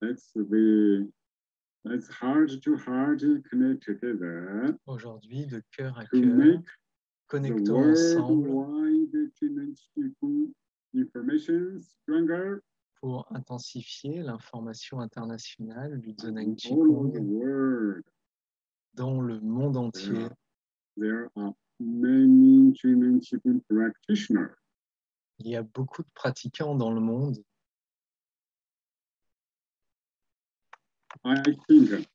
let's heart to heart connect together Aujourd'hui, de cœur à to cœur, make the connectons ensemble worldwide genetic information stronger pour intensifier l'information internationale du Zoneng all over the Qigong world. dans le monde entier. There are many genetic Qigong practitioners. Il y a beaucoup de pratiquants dans le monde. I think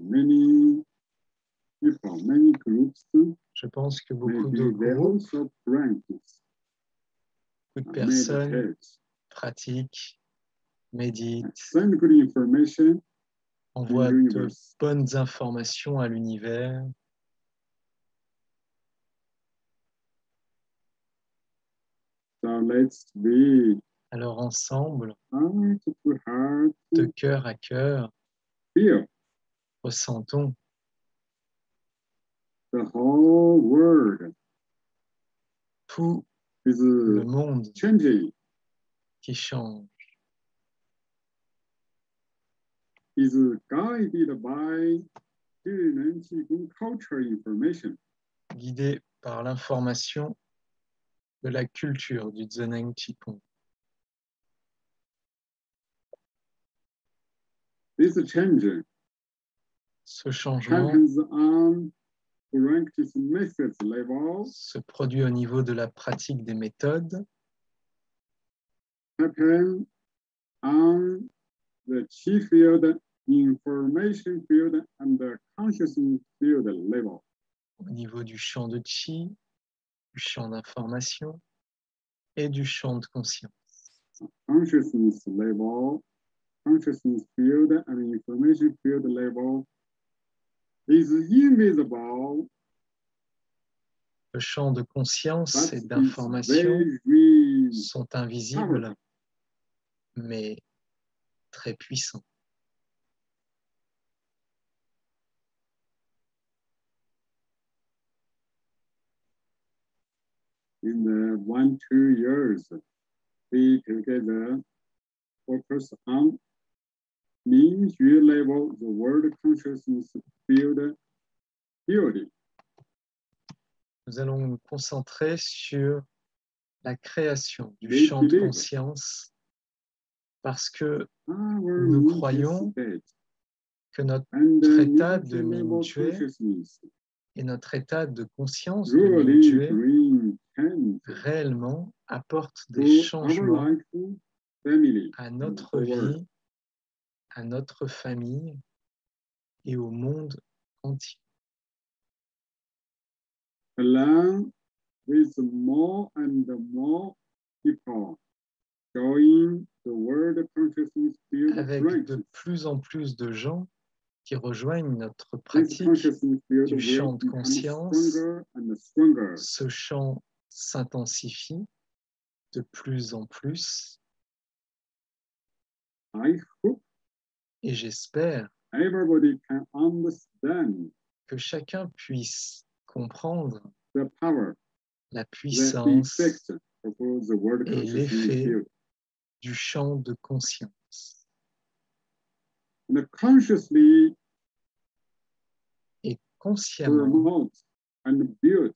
many people, many groups, Je pense que beaucoup de maybe they groupes, also practice, beaucoup de personnes meditate, pratiquent, méditent, send good information envoient to the de universe. bonnes informations à l'univers. So let's be Alors ensemble, heart to heart, de cœur à cœur, feel ressentons the whole world tout is le monde changing, qui change, is guided by Zhiren Qigong culture information. guidé par l'information de la culture du Zoneng Qigong. This change Ce changement happens on practice methods level, se produit au niveau de la pratique des méthodes, happen on the chi field, information field, and the consciousness field level. au niveau du champ de Qi, du champ d'information et du champ de conscience. Consciousness level, consciousness field, and information field level is invisible, Le champ de conscience but et it's d'information very sont invisibles, mais très puissants. in the 1-2 years, we together focus on Mingjue level, the world consciousness field theory. Nous allons nous concentrer sur la création du They champ de believe conscience parce que our nous Mingjue croyons state que notre and the état de Mingjue level Mingjue consciousness et notre état de conscience de really Mingjue bring change réellement apportent des to our changements life, family, à and notre the world. vie, à notre famille et au monde entier. Along with more and more people join the world consciousness field Avec practice. de plus en plus de gens qui rejoignent notre This pratique consciousness field du will champ de become conscience, stronger and stronger. ce champ s'intensifie de plus en plus I hope et j'espère everybody can understand que chacun puisse comprendre the power, la the puissance effect of the world et consciousness l'effet field. du champ de conscience. And consciously Et consciemment promote and build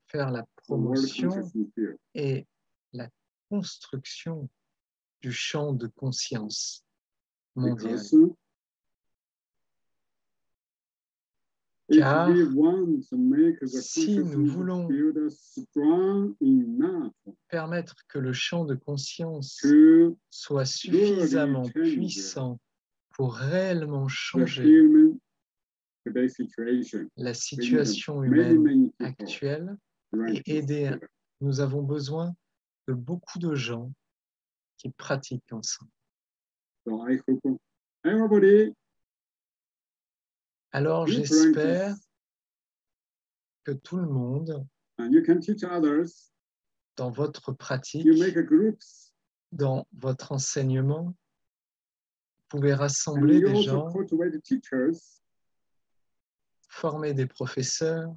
faire la the world promotion consciousness field. et la construction du champ de conscience mondial. Because if Car we want to make the si nous consciousness voulons field strong enough permettre que le champ de conscience to soit suffisamment change puissant pour réellement the changer human today situation, la we need situation many, humaine many people actuelle trying et to aider, together. nous avons besoin de beaucoup de gens qui pratiquent ensemble. So I hope everybody Alors you j'espère practice que tout le monde, and you can teach others. dans votre pratique, You make groups dans votre enseignement, vous pouvez and rassembler you des also gens, cultivate teachers. former des professeurs,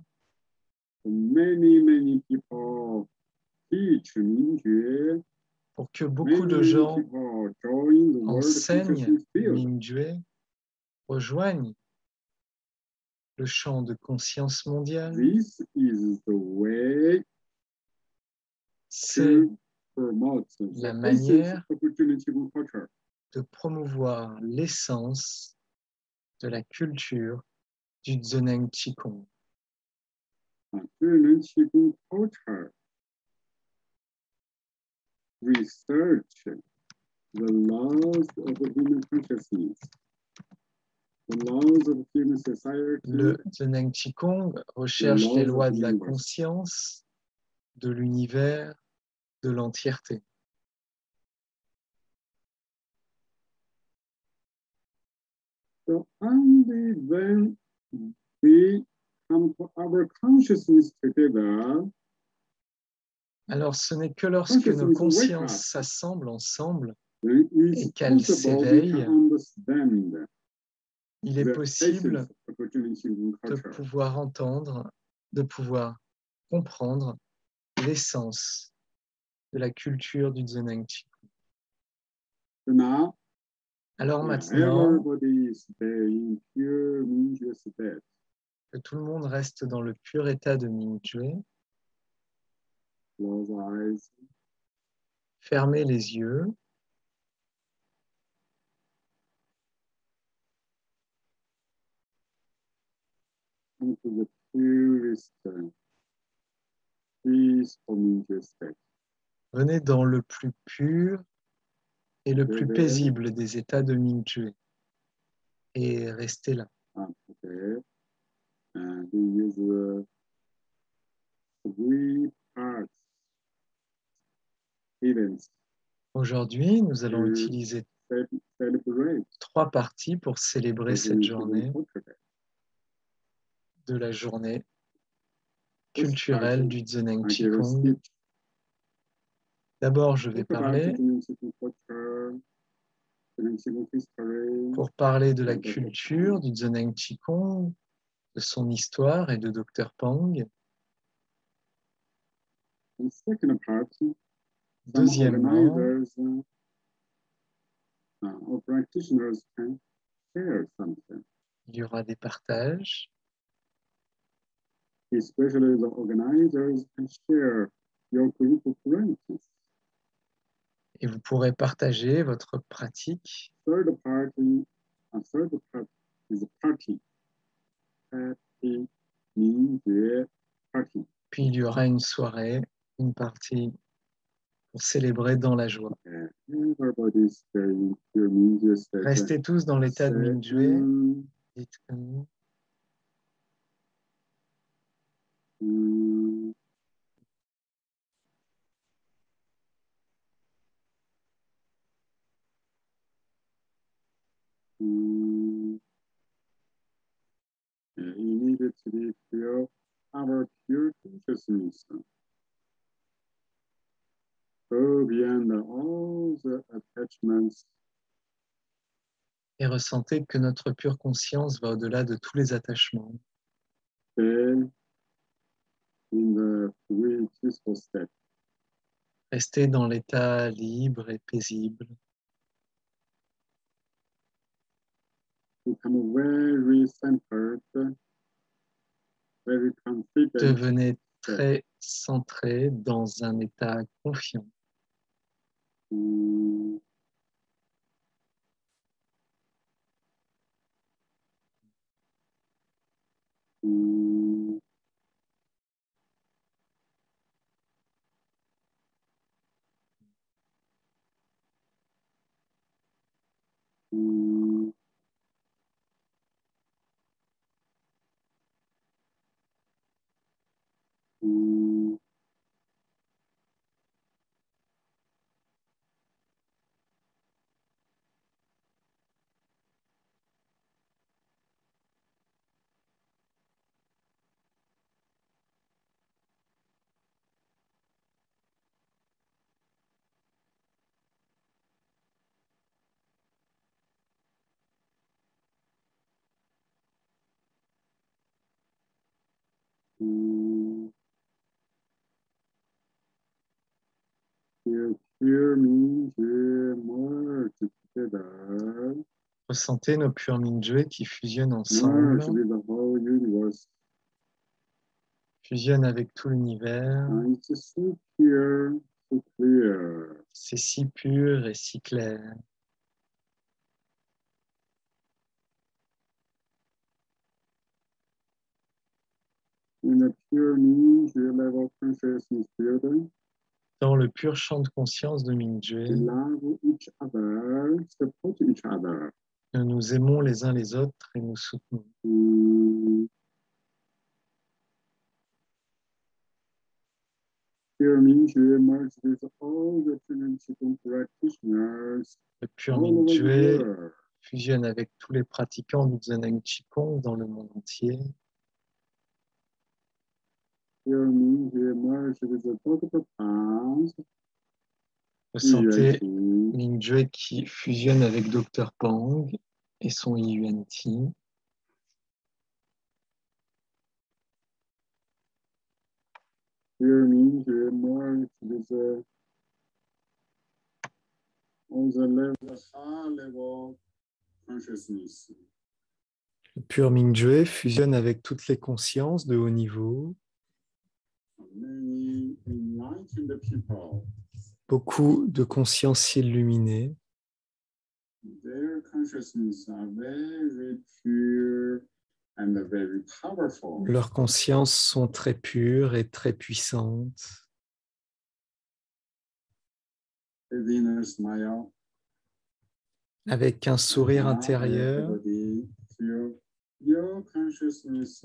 Many, many people teach Mingjue pour que beaucoup de gens enseignent Mingjue, rejoignent le champ de conscience mondiale. This is the way C'est to promote la the manière essence of Junichi-gun culture. de promouvoir l'essence de la culture du Zheneng Qigong. Junichi-gun culture research the laws of human consciousness, the laws of human society, Le Zheneng Qigong recherche les lois de la conscience, de l'univers, de l'entièreté. So only when we come to our consciousness together, Alors ce n'est que lorsque nos consciences s'assemblent ensemble then et it's qu'elles possible we s'éveillent, can understand il est the possible essence of Junichi-gun de culture. pouvoir entendre, de pouvoir comprendre l'essence de la culture du Zheneng Qigong. So now, Alors maintenant everybody is in pure Mingjue state. que tout le monde reste dans le pur état de Mingjue, Close eyes. fermez les yeux. Come to the purest, peaceful Mingjue state. Venez dans le plus pur et le plus Bébé. paisible des états de Mingjue et restez là. Okay. And we use three parts events Aujourd'hui, nous allons to utiliser celebrate 3 parties pour célébrer the cette Junichi-gun journée culture day. de la journée First culturelle party, du Zheneng I give a Qigong. speech. D'abord, je vais Talk about parler the Junichi-gun culture, Junichi-gun history, pour parler de la and Dr. culture Pang. du Zheneng Qigong, de son histoire et de Dr Pang. And second part, some Deuxièmement, organizers or practitioners can share something, il y aura des partages, especially the organizers can share your group of practice. et vous pourrez partager votre pratique. Third part is a party. Happy Mingjue party. Puis il y aura une soirée, une partie pour célébrer dans la joie. Everybody's staying here, Mingjue state. Restez tous dans l'état de Mingjue. Dites immediately feel our pure consciousness. Go beyond all the attachments. et ressentez que notre pure conscience va au-delà de tous les attachements. Stay in the free, peaceful state. Restez dans l'état libre et paisible. Become very centered, very confident. Devenez très centré dans un état confiant. Feel the pure Mingjue merge together, Ressentez nos purs Mingjue qui fusionnent merge ensemble, with the whole universe. fusionnent avec tout l'univers. And it's so pure, so clear. C'est si pur et si clair. In the pure Mingjue level consciousness field, Dans le pur champ de conscience de we Mingjue, love each other, support each other. nous nous aimons les uns les autres et nous soutenons. Pure Mingjue merged with all the Trinity Qigong practitioners Le pur all over the Mingjue world. fusionne avec tous les pratiquants du Zen Qigong dans le monde entier. Pure Mingjue merged with the Dr. Pang's Ressentez Yuan Mingjue qui fusionne avec Dr Pang et son IUNT. Pure Mingjue merged with all the level, high level consciousness. Le pur Mingjue fusionne avec toutes les consciences de haut niveau. Many enlightened people, Beaucoup de consciences illuminées. their consciousness are very pure and very powerful. Leurs consciences sont très pures et très puissantes. With inner smile, Avec un sourire now intérieur, everybody feel your consciousness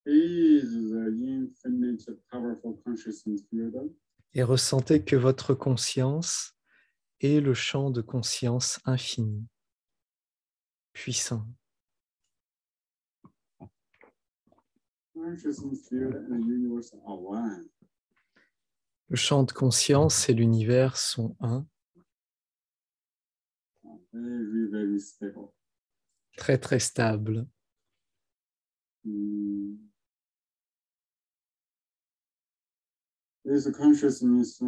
is the infinite powerful consciousness field. et ressentez que votre conscience est le champ de conscience infini, puissant. Consciousness field and universe are one. Le champ de conscience et l'univers sont un, Very, very stable. très très stable. This consciousness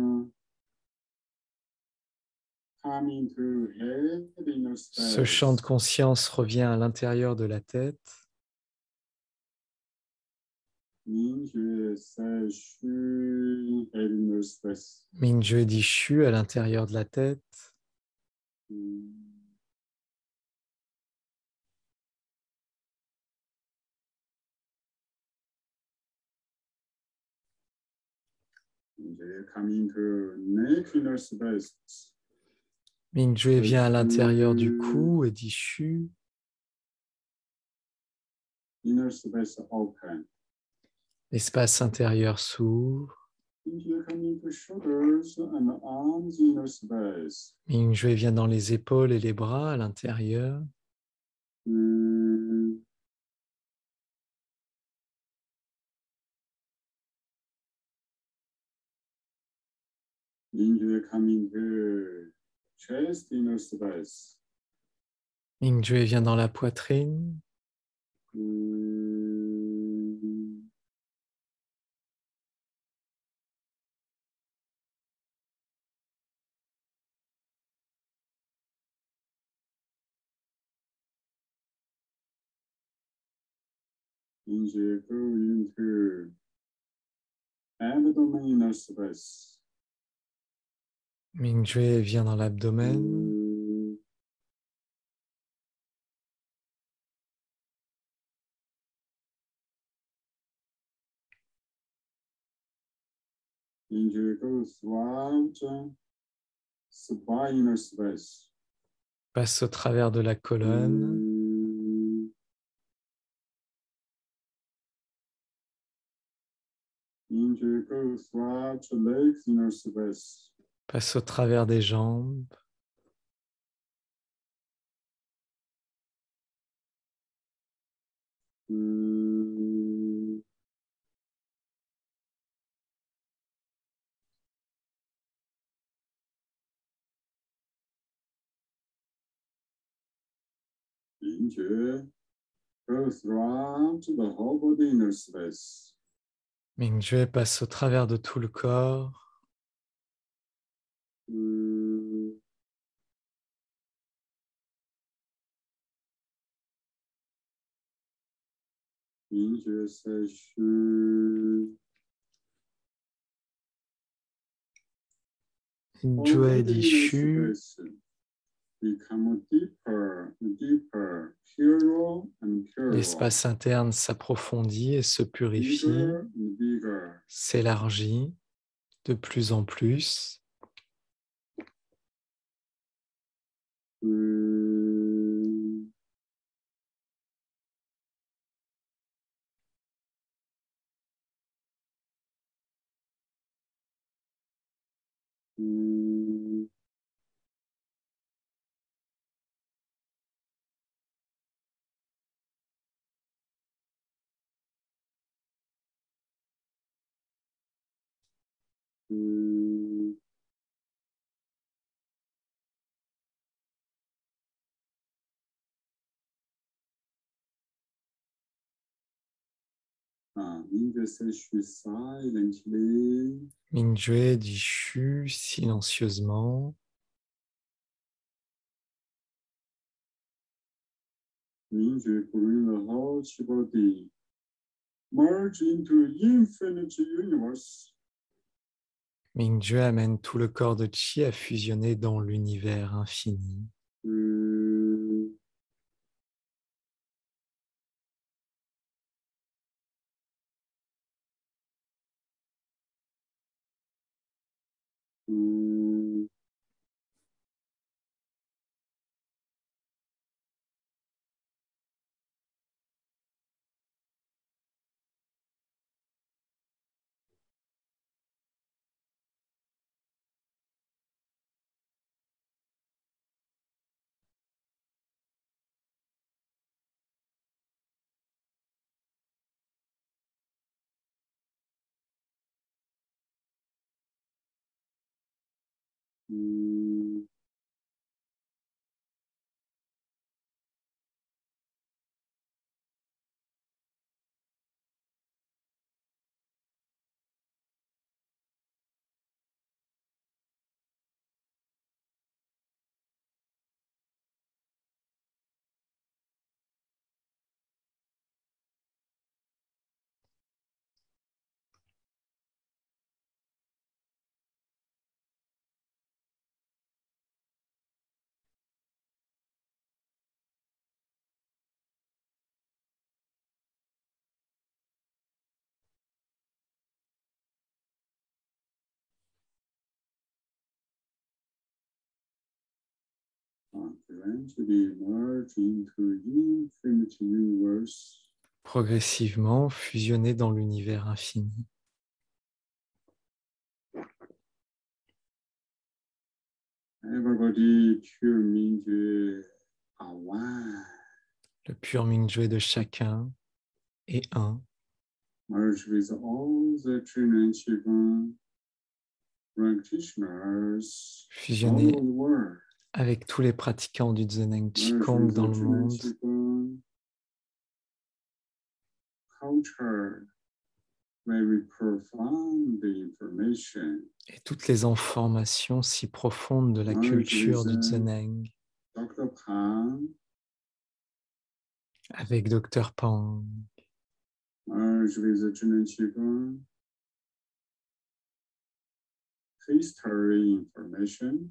coming to head inner space. Ce champ de conscience revient à l'intérieur de la tête. Mingjue sai shu head inner space. Mingjue dit Shu à l'intérieur de la tête. Mingjue coming to neck inner space. Mingjue vient à l'intérieur du cou et dit Shu. Inner space open. L'espace intérieur s'ouvre. Mingjue coming to shoulders and arms inner space. Mingjue vient dans les épaules et les bras à l'intérieur. Mingjue coming to chest inner space. Mingjue vient dans la poitrine. Mingjue go into abdomen inner space. Mingjue vient dans l'abdomen. Mingjue go throughout spine inner space. Passe au travers de la colonne. Mingjue go throughout legs inner space. Passe au travers des jambes. Mingjue go throughout the whole body inner space. Mingjue passe au travers de tout le corps. 明觉思绪 Mingyue Dishu, become deeper, deeper, purer and purer, l'espace interne s'approfondit et se purifie, bigger and bigger. s'élargit de plus en plus. Mingyue Seshu silently. Mingyue Dishu silencieusement. Mingyue bring the whole body merge into infinite universe. Mingyue amène tout le corps de Qi à fusionner dans l'univers infini. Gradually merge into infinite universe. Progressivement fusionner dans l'univers infini. Everybody pure Mingyue are one. Le pur Mingyue de chacun est un. Merge with all the Trinity Qigong practitioners all Fusionner over the world. avec tous les pratiquants du Zheneng Merge Qigong with dans the le monde. Trinity Qigong culture, very profound information. Et toutes les informations si profondes de la Merge culture with du Zheneng Dr. Pan, avec Dr Pang, merge with the Trinity Qigong history information.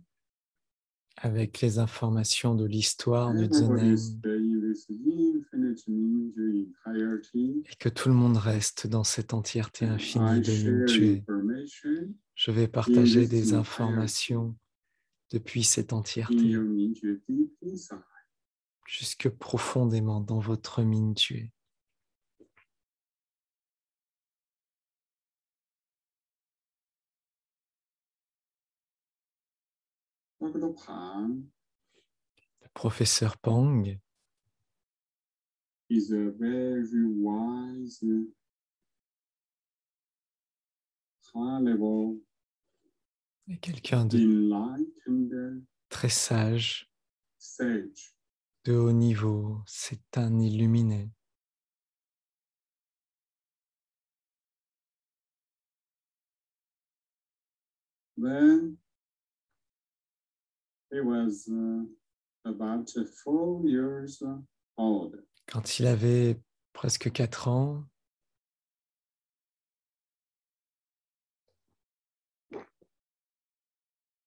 avec les informations de l'histoire du Everybody Zheneng, stay in this infinite Mingyue entirety. et que tout le monde reste dans cette entièreté infinie I de share Mingyue. information Je vais partager des informations depuis cette in entièreté your Mingyue deep inside. jusque profondément dans votre Mingyue. Dr. Pan Le professeur Pang is a very wise, high-level, est quelqu'un de enlightened très sage, sage. de haut niveau. C'est un illuminé. When he was about 4 years old. Quand il avait presque 4 ans,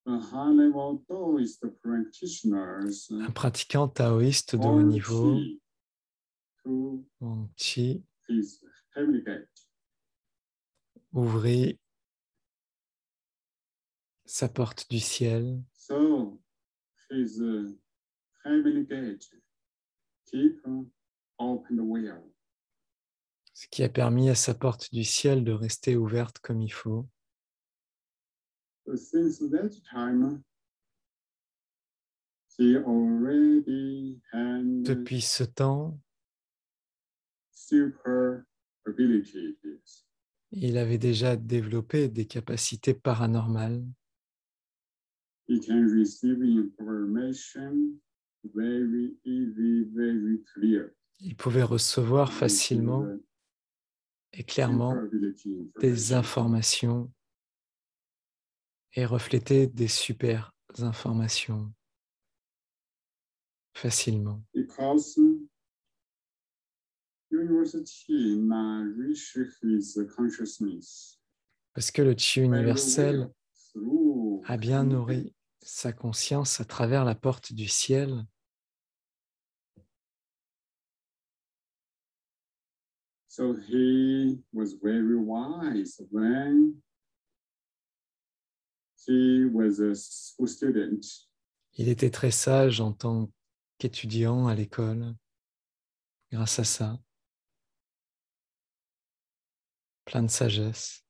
The high-level Taoist practitioners un pratiquant taoïste de haut called niveau, Qi to Wang Qi, his heavenly gate. ouvrit sa porte du ciel. So his heavenly gate keep open well. Ce qui a permis à sa porte du ciel de rester ouverte comme il faut. So since that time, he already had Depuis ce temps, super abilities. il avait déjà développé des capacités paranormales. He can receive information very easy, very clear. Il pouvait recevoir facilement et clairement des informations et refléter des super informations facilement. Because university nourish his consciousness Parce que le Qi universel through a bien nourri sa conscience à travers la porte du ciel. So he was very wise when he was a school student. Il était très sage en tant qu'étudiant à l'école, grâce à ça. Plein de sagesse.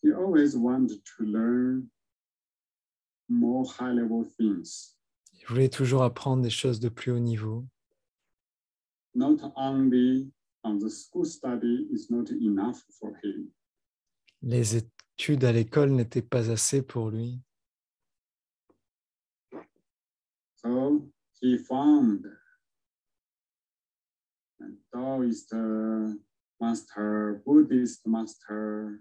He always wanted to learn more high-level things. Il voulait toujours apprendre des choses de plus haut niveau. Not only on the school study is not enough for him. Les études à l'école n'étaient pas assez pour lui. So he found a Taoist master, Buddhist master,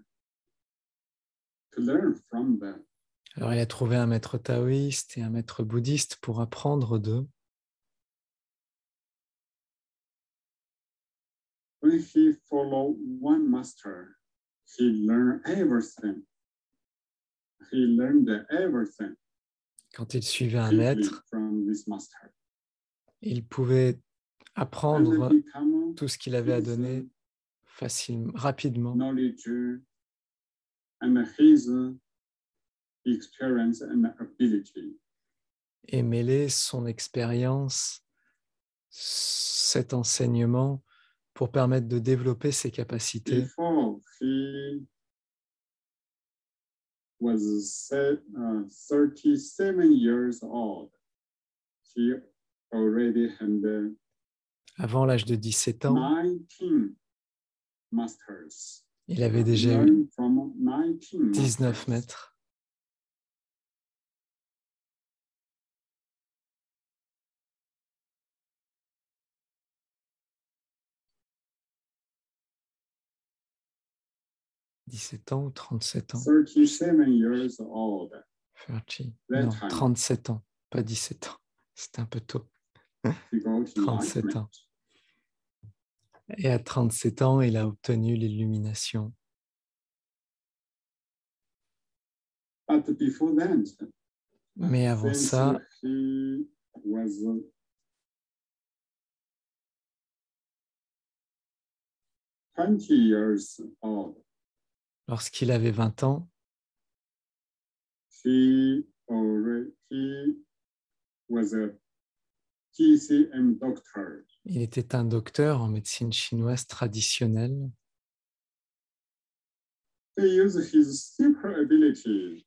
to learn from them. Alors il a trouvé un maître taoïste et un maître bouddhiste pour apprendre d'eux. When he followed one master, he learned everything. He learned everything Quand il suivait un quickly maître, from this master. il pouvait apprendre And become tout ce qu'il avait à his donner facilement, rapidement. knowledge and his experience and ability. Et mêler son expérience, cet enseignement, pour permettre de développer ses capacités. Before he was 37 years old, he already had Avant l'âge de 17 ans, 19 masters. il avait déjà eu Learned from 19 19 masters. maîtres. « 17 ans ou 37 ans 37 years old. 30. That Non, time. 37 ans, pas 17 ans. C'était un peu tôt. He got 37 enlightenment. ans. Et à 37 ans, il a obtenu l'illumination. But before that, Mais avant since ça, he was 20 years old, lorsqu'il avait 20 ans, he was a TCM doctor. il était un docteur en médecine chinoise traditionnelle. He used his super ability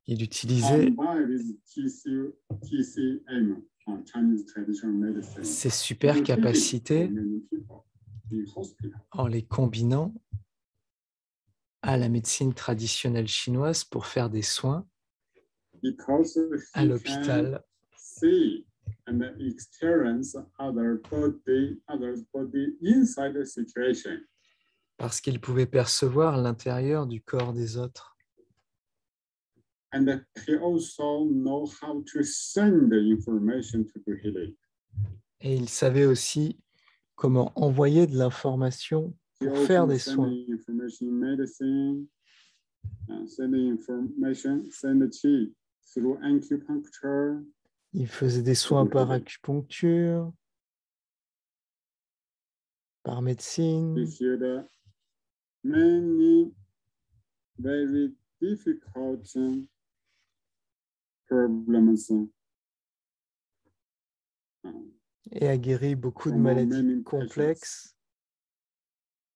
Il utilisait combined with TCM, Chinese traditional medicine. ses super capacités For many people in hospital. en les combinant à la médecine traditionnelle chinoise pour faire des soins Because à he can l'hôpital. see and experience other body inside the situation. Parce qu'il pouvait percevoir l'intérieur du corps des autres. And he also know how to send the information to the healing. Et il savait aussi comment envoyer de l'information He pour faire often des send soins. the information in medicine, send the information, send the chi through acupuncture. Il faisait des soins par acupuncture, par médecine. He healed many very difficult problems. Et a guéri beaucoup de From maladies many complexes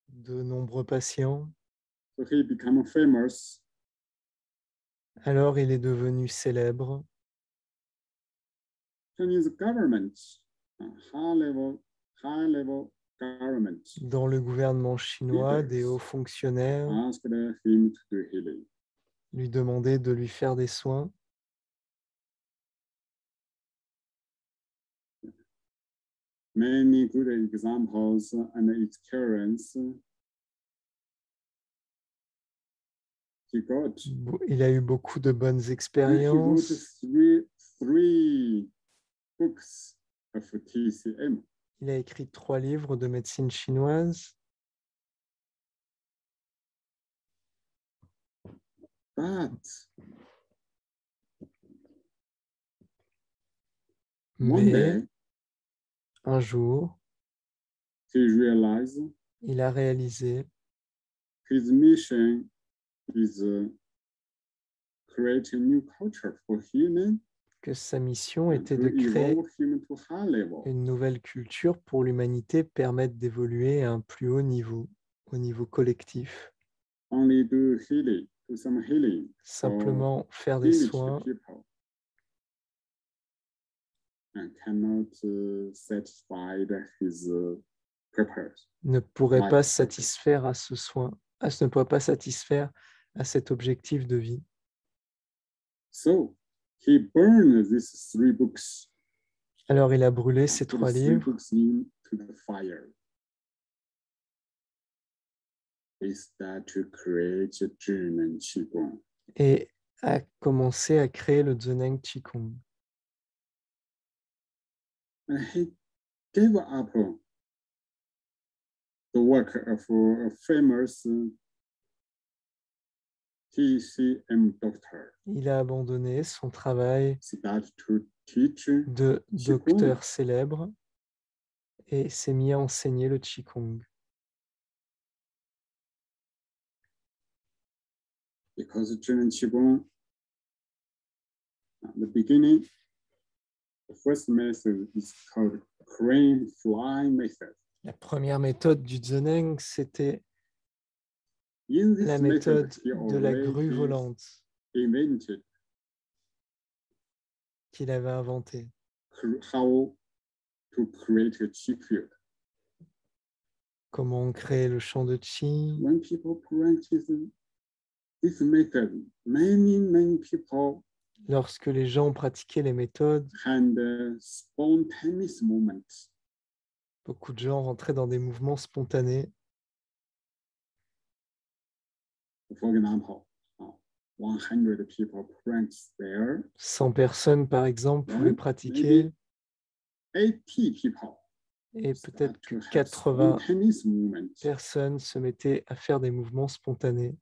de nombreux patients. So he became famous. Alors il est devenu célèbre. Chinese government, high-level government, Dans le gouvernement chinois, des hauts fonctionnaires asked him to do healing. lui demandaient de lui faire des soins. Many good examples and experience he got. Il a eu beaucoup de bonnes And he wrote expériences. three books of TCM. Il a écrit 3 livres de médecine chinoise. But one Mais day un jour, he realized il a réalisé his mission is create a new culture for human que sa mission and était to de créer evolve human to high level. une nouvelle culture pour l'humanité, permettre d'évoluer à un plus haut niveau, au niveau collectif. Only do healing, do some healing, Simplement faire des village soins people, and cannot satisfy his purpose. ne pourrait Life pas purpose. satisfaire à ce soin, ne pourrait pas satisfaire à cet objectif de vie. So he burned these three books. Alors il a brûlé ces Put 3 three livres books into the fire. He started to create Zhimen Qigong. et a commencé à créer le Zheneng Qigong. And he gave up the work of a famous TCM doctor. Il a abandonné son travail Started to teach de Qigong. docteur célèbre et s'est mis à enseigner le Qigong. Because Zhimen Qigong, at the beginning, the first method is called crane flying method. La première méthode du Zheneng, c'était In this la method, méthode he de la grue already volante invented qu'il avait inventée. how to create a chi field. Comment on crée le champ de Qi. When people practice this method, many people Lorsque les gens ont pratiqué les méthodes, had spontaneous moments. beaucoup de gens rentraient dans des mouvements spontanés. For example, 100 people practice there. 100 personnes, par exemple, pouvaient Right? pratiquer Maybe 80 people et peut-être start que to have 80 spontaneous movements. personnes se mettaient à faire des mouvements spontanés.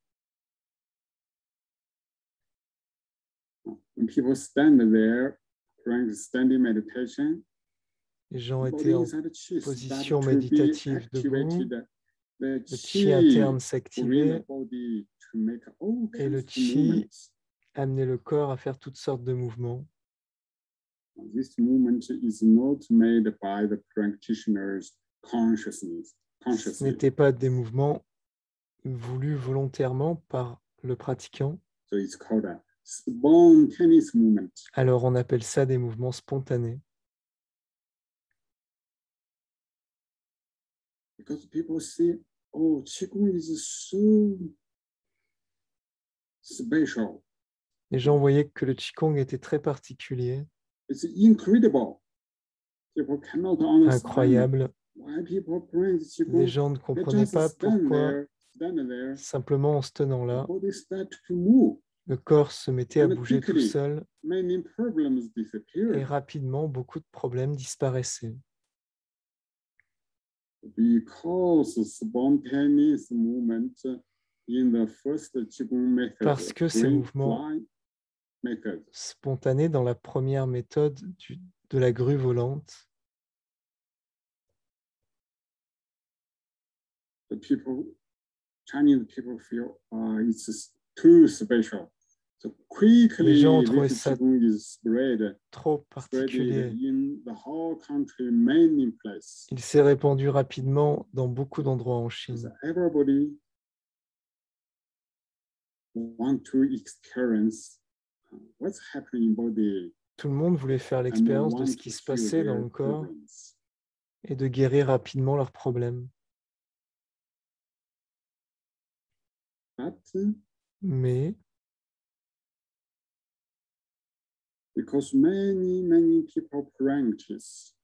When people stand there, practice standing meditation, Les gens body étaient en inside the chi position start to be méditative debout. activated. The Le chi Qi interne will in s'activait the body to make all et le kinds of Qi movements. amenait le corps à faire toutes sortes de mouvements. This movement is not made by the practitioner's consciousness. Ce n'étaient pas des mouvements voulus volontairement par le pratiquant. So it's called a spontaneous movement. Alors on appelle ça des mouvements spontanés. Because people say, oh, Qigong is so special. Les gens voyaient que le Qigong était très particulier, It's incredible. People cannot understand incroyable. why people practice Les Qigong. gens ne They comprenaient just pas stand pourquoi, there, simplement en se tenant the là, body start to move. Le corps se mettait à And bouger tout quickly, seul many problems et disappeared rapidement, beaucoup de problèmes disparaissaient. because spontaneous movement in the first Qigong method, Parce que ces green mouvements fly method, spontanés dans la première méthode de la grue volante, the people, Chinese people feel it's too special. So les gens ont quickly, trouvé this ça Qigong is spreaded trop particulier. in the whole country, many places. Il s'est répandu rapidement dans beaucoup d'endroits en So Chine. everybody want to experience what's happening in body. Tout le monde voulait faire And l'expérience de want ce to qui se heal passait dans their le corps problems. et de guérir rapidement leurs problèmes. But Mais because many people practice,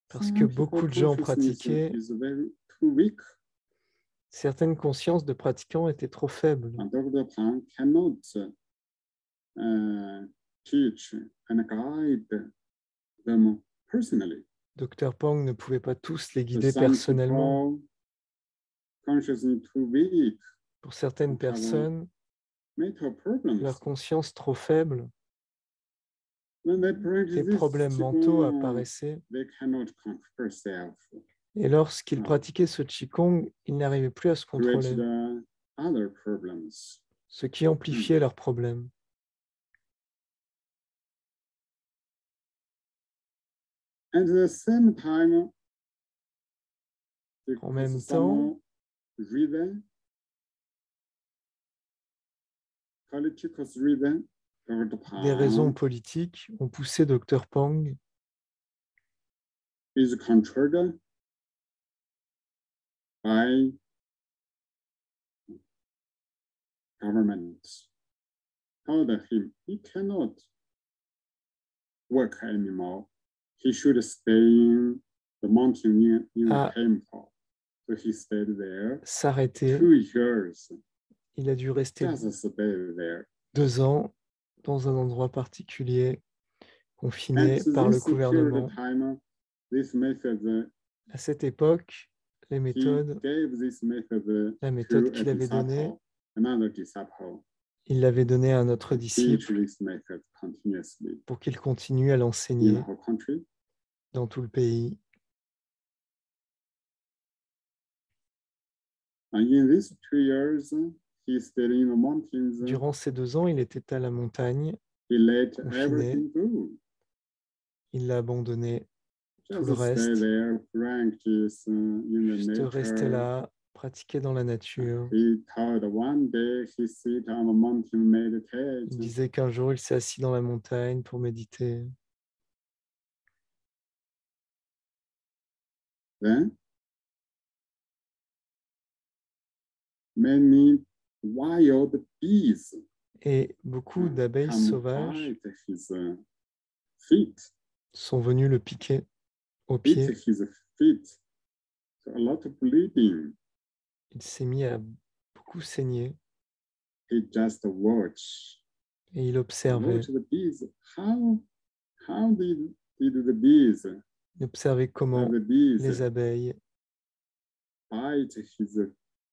parce some que people beaucoup de gens consciousness pratiquaient, is very too weak. certaines consciences de pratiquants étaient trop faibles. And Dr. Pang cannot teach and guide them personally. Dr Pang ne pouvait pas tous les So guider some personnellement. people consciousness too weak, Pour certaines personnes, mental problems. leur conscience trop faible, When they practice des this problèmes mentaux apparaissaient. they cannot control self. Et lorsqu'ils pratiquaient ce Qigong, ils n'arrivaient plus à se Create contrôler, the other problems. ce qui amplifiait leurs problèmes. At the same time, En même because temps, some reason, political reason, Dr. des raisons Pang politiques ont poussé Dr Pang is controlled by government. Told him he cannot work anymore. He should stay in the mountain in the temple. So he stayed there s'arrêter. 2 years. Il a dû rester Just stay there. 2 ans dans un endroit particulier, confiné And par le this period gouvernement. of time, this method, À cette époque, les he méthodes, gave this method la méthode to qu'il a avait donnée, disciple, another disciple. il l'avait donnée à un autre Teach disciple this method continuously pour qu'il continue à in l'enseigner the whole country. dans tout le pays. And in these 2 years, he stayed in the mountains. Durant ces 2 ans, il était à la montagne, He let confiné. everything go. Il l'a abandonné, tout le Just stay reste, there, practice in the juste rester nature. là, pratiquer dans la nature. He told one day he sit on the mountain meditate. Il disait qu'un jour, il s'est assis dans la montagne pour méditer. Then many wild bees Et beaucoup d'abeilles come sauvages bite his feet, sont venues le piquer au bite pied. his feet. So a lot of bleeding. Il s'est mis à beaucoup saigner He just watch et il observait. the bees. How did the bees Il observait comment the bees les abeilles bite his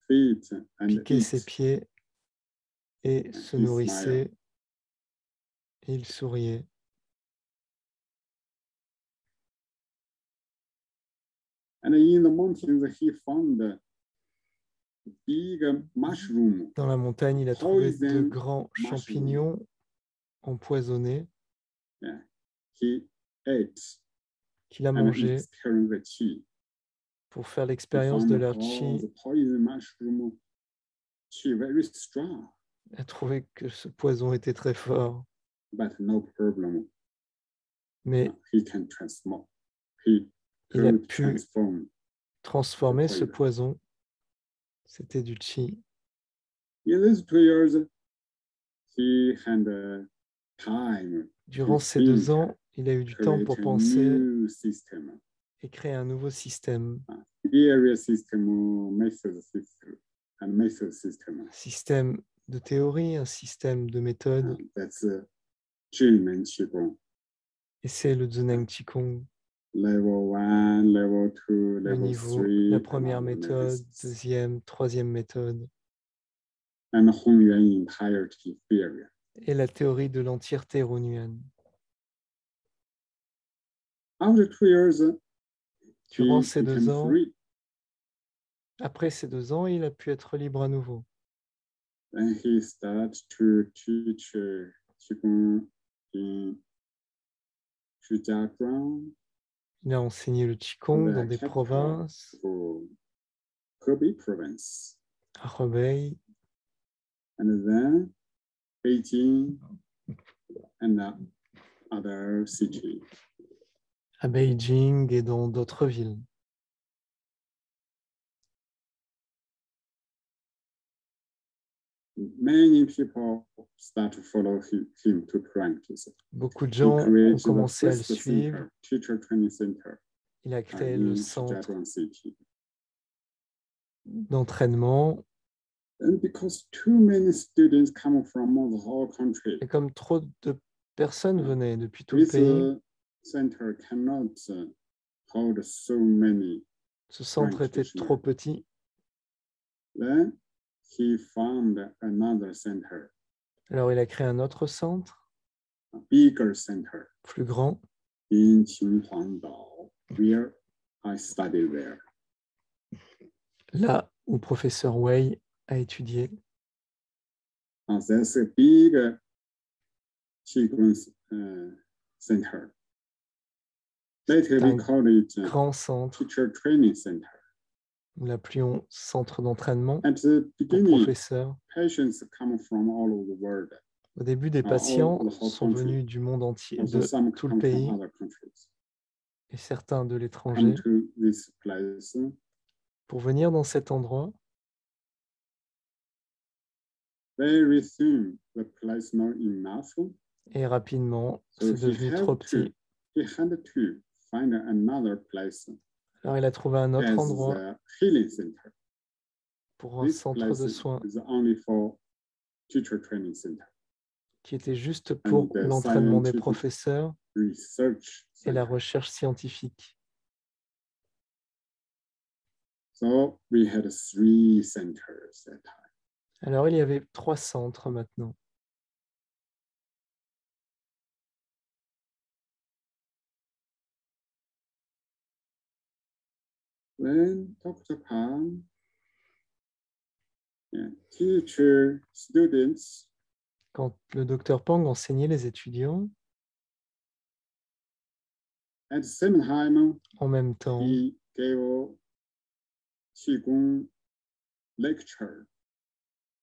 feet and piquaient eat? ses pieds et se he nourrissaient. Et il souriait. And in the mountains, he found a big mushroom. Dans la montagne, il a trouvé de Poison grands mushroom. champignons empoisonnés Yeah. He ate qu'il a and mangés experienced the qi. pour faire He l'expérience found de leur all chi. the poison mushroom qi very strong, Il a trouvé que ce poison était très fort, but no problem. mais He can transform. He il a could pu transform. transformer ce poison. poison. C'était du chi. In these 2 years, he had time Durant to ces 2 think, ans, il a eu du temps create pour a penser new system. et créer un nouveau système. Area system, method system, and method system. Système de théorie, un système de méthode, 再次智能气功 et c'est le Zuneng Qigong, level 1, level 2, le level niveau, 3, la and première level méthode, 6. deuxième, troisième méthode, And Hongyuan entirety theory. et la théorie de l'entièreté Hunyuan. After 2 years, Durant he ces 2 became ans, free. après ces 2 ans, il a pu être libre à nouveau. Then he started to teach Qigong in Shijiazhuang, Il a enseigné le Qigong dans the des capital provinces, of Hebei province. à Hebei, And then Beijing and other cities. à Beijing et dans d'autres villes. Many people start to follow him to practice. Beaucoup de He gens ont created the commencé à le first suivre. center, teacher training center Il a créé le in centre Shijiazhuang city. d'entraînement. And because too many students come from the whole country, Et comme trop de personnes venaient depuis tout le this pays, center cannot hold so many. ce centre était trop petit. Then he found another center, Alors il a créé un autre centre, a bigger center plus grand, in Qinhuangdao, where I studied there. là où professeur Wei a étudié. That's a big Qigong center. Later we call it Grand centre, teacher training center. nous l'appelions centre d'entraînement At the pour beginning, professeurs. patients come from all over the world. Au début, des patients sont venus du monde entier, Also, de some tout le come pays, from other countries. et certains de Come l'étranger, to this place. pour venir dans cet endroit. Very soon, the place not enough. Et rapidement, So c'est devenu trop petit. he had to find another place Alors il a trouvé un autre as endroit a healing center. pour un This centre place de soins is only for teacher training center. qui était juste pour And l'entraînement des scientific professeurs research et la center. recherche scientifique. So we had 3 centers at time. Alors il y avait 3 centres maintenant. When Dr. Pan teach students, Quand le docteur Pang enseignait les étudiants, at the same time, en même temps, he gave Qigong lecture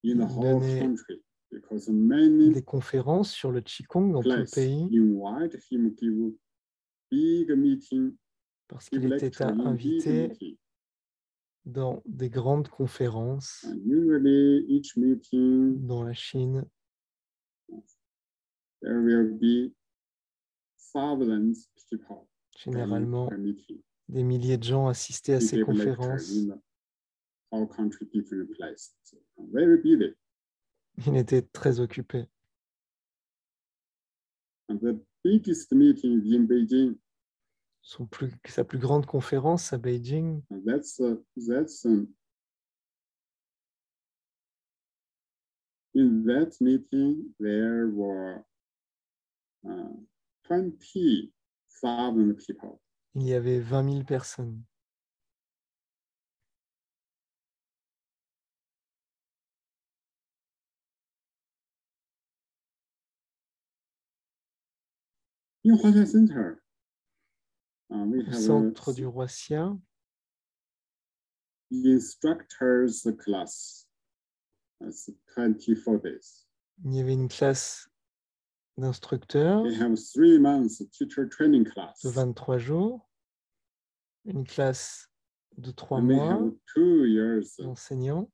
in the il whole donnait country because many des conférences sur le Qigong dans tout le places pays invite him give big meeting, parce give qu'il était lecture in big invité meeting. dans des grandes conférences And usually each meeting dans la Chine. there will be thousands of people Généralement, per meeting. des milliers de gens assistaient à He ces gave lecture conférences. in the whole country, different places. Very busy. Il était très occupé. And the biggest meeting is in Beijing. Sa plus grande conférence à Beijing, And that's in that meeting there were 20,000 people. il y avait 20 000 personnes. In Huaxia Center, we Au have centre du Roixia, instructors class. That's 24 days. il y avait une classe d'instructeurs They have 3 months teacher training class. de 23 jours, une classe de 3 And they mois have 2 years d'enseignants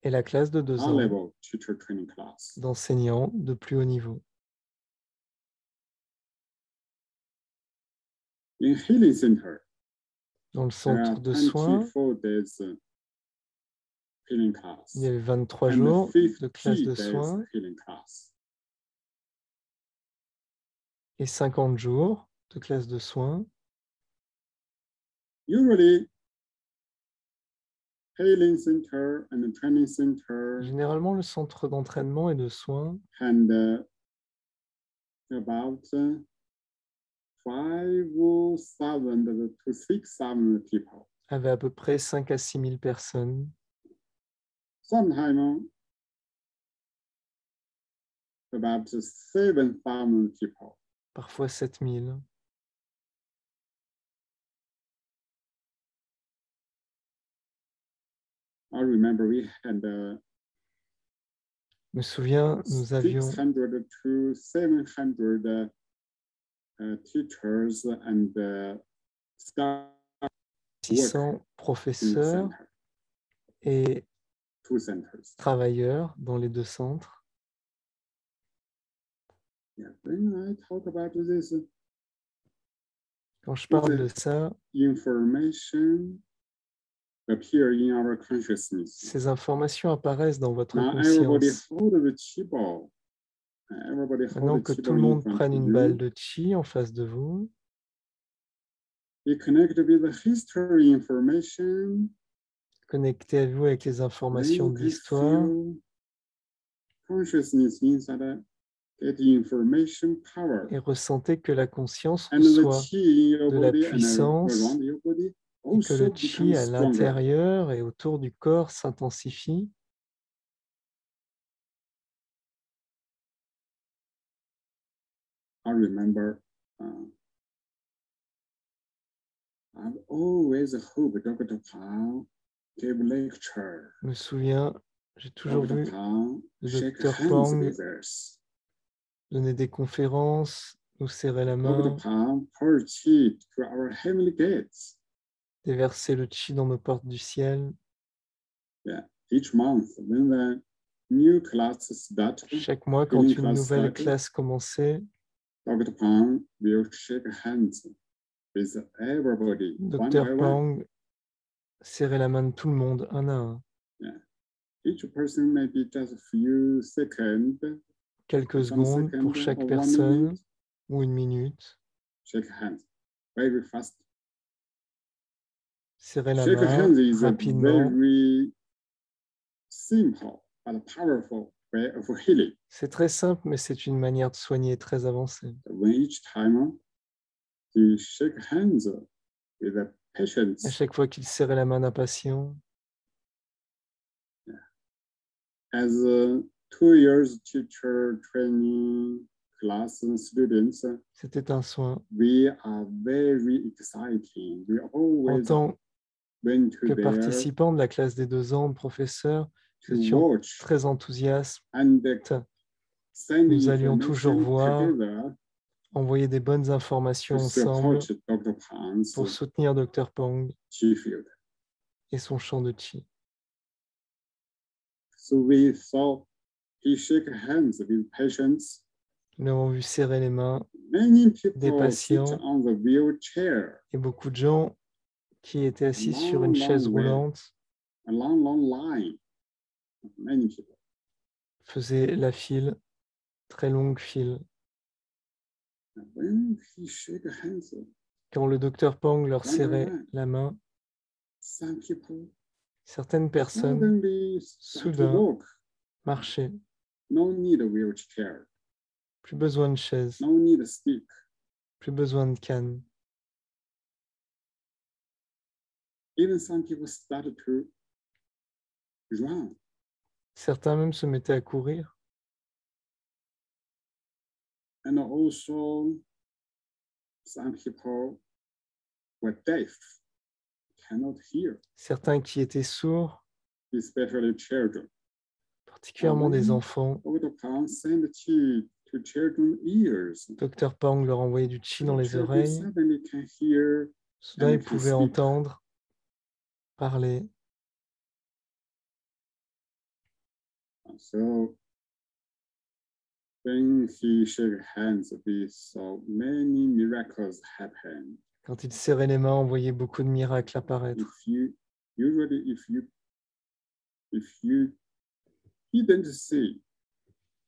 et la classe de 2 ans high-level teacher training class. d'enseignants de plus haut niveau. In Healing Center, Dans le there are centre de soins, 24 days healing class. Il y avait 23 and jours de 50 classe de days soins healing class. et 50 jours de classe de soins. Usually, healing center and training center Généralement, le centre d'entraînement et de soins and about 5,000 to 6,000 people. avait à peu près 5 à 6 000 personnes. Sometimes about 7,000 people. Parfois 7 000. I remember we had Je me souviens, nous avions 600 to 700 teachers and staff 600 in the professeurs center, et 2 centers. travailleurs dans les 2 centres. Yeah, when I talk about this Quand je parle de ça, information appear in our consciousness. ces informations apparaissent dans votre Now everybody conscience. hold the chi ball. Everybody Maintenant hold the que chi tout ball le in monde front prenne of une you. balle de chi en face de vous, You connect with the history information. connectez-vous avec les Then informations you de can l'histoire feel consciousness inside get information power. et ressentez que la conscience And the reçoit chi in your de la body and puissance around your body et que also le chi becomes à stronger. l'intérieur et autour du corps s'intensifie. I remember I've always hoped Dr. Pao gave lecture. Je me souviens, j'ai toujours Dr. vu Pao le shake docteur hands Pang with us. donner des conférences, nous serrer la Dr. main, Pao pour chi to our heavenly gates. déverser le chi dans nos portes du ciel. Yeah, each month when the new class start, Chaque mois, quand healing une class nouvelle start, classe commençait, Dr. Pang will shake hands with everybody one by Dr one. Pang serrait la main de tout le monde, un à un. Each person maybe just a few seconds, Quelques some secondes pour seconds chaque or 1 personne minute, ou une minute. shake hands very fast. Serrer la Shake main hands is a rapidement. very simple but powerful way of healing. C'est très simple, mais c'est une manière de soigner très avancée. When each time you shake hands with the patient, À chaque fois qu'il serrait la main d'un patient, as 2 years teacher training class and students, c'était un soin. we are very exciting. We En always tant went to que there participant de la classe des 2 ans, de professeur, to nous étions watch très enthousiastes. and send Nous allions toujours information voir, together envoyer des bonnes to informations ensemble support Dr. Pang's pour soutenir Dr Pang chi field. et son champ de chi. So we saw he shake hands with patients. Nous l'avons vu serrer les mains Many des people sit patients on the wheelchair, et beaucoup de gens qui étaient assis sur une long chaise way. roulante a long line. Many people. faisaient la file, très longue file. When he shake hands, Quand le docteur Pang leur one by serrait one, la main, some people certaines personnes suddenly start to soudain walk. marchaient. No need a wheelchair. Plus besoin de chaise, No need a stick. plus besoin de canne. Even some people started to run. Certains même se mettaient à courir. And also, some people were deaf, cannot hear, Certains qui étaient sourds, especially children. particulièrement des enfants. Dr. Pang sent to children's ears. Dr Pang leur envoyait du chi dans les Children oreilles. suddenly can hear Soudain, and ils can pouvaient speak. entendre, parler. So when he shook hands, we saw many miracles happen. Quand ils serraient les mains, on voyait beaucoup de miracles apparaître. If you if you didn't see,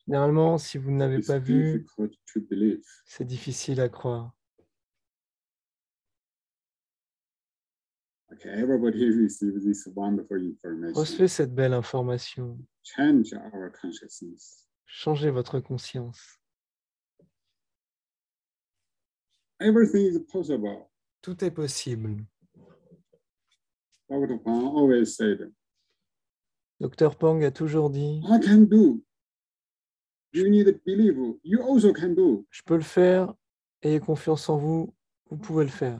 Généralement, si vous ne l'avez it's pas vu, difficult to believe. c'est difficile à croire. Okay, everybody receives this wonderful information. Recevez cette belle information. Change our consciousness. Changez votre conscience. Everything is possible. Tout est possible. Dr. Pang always said, Dr Pang a toujours dit, I can do. You need to believe. You also can do. je peux le faire, ayez confiance en vous, vous pouvez le faire.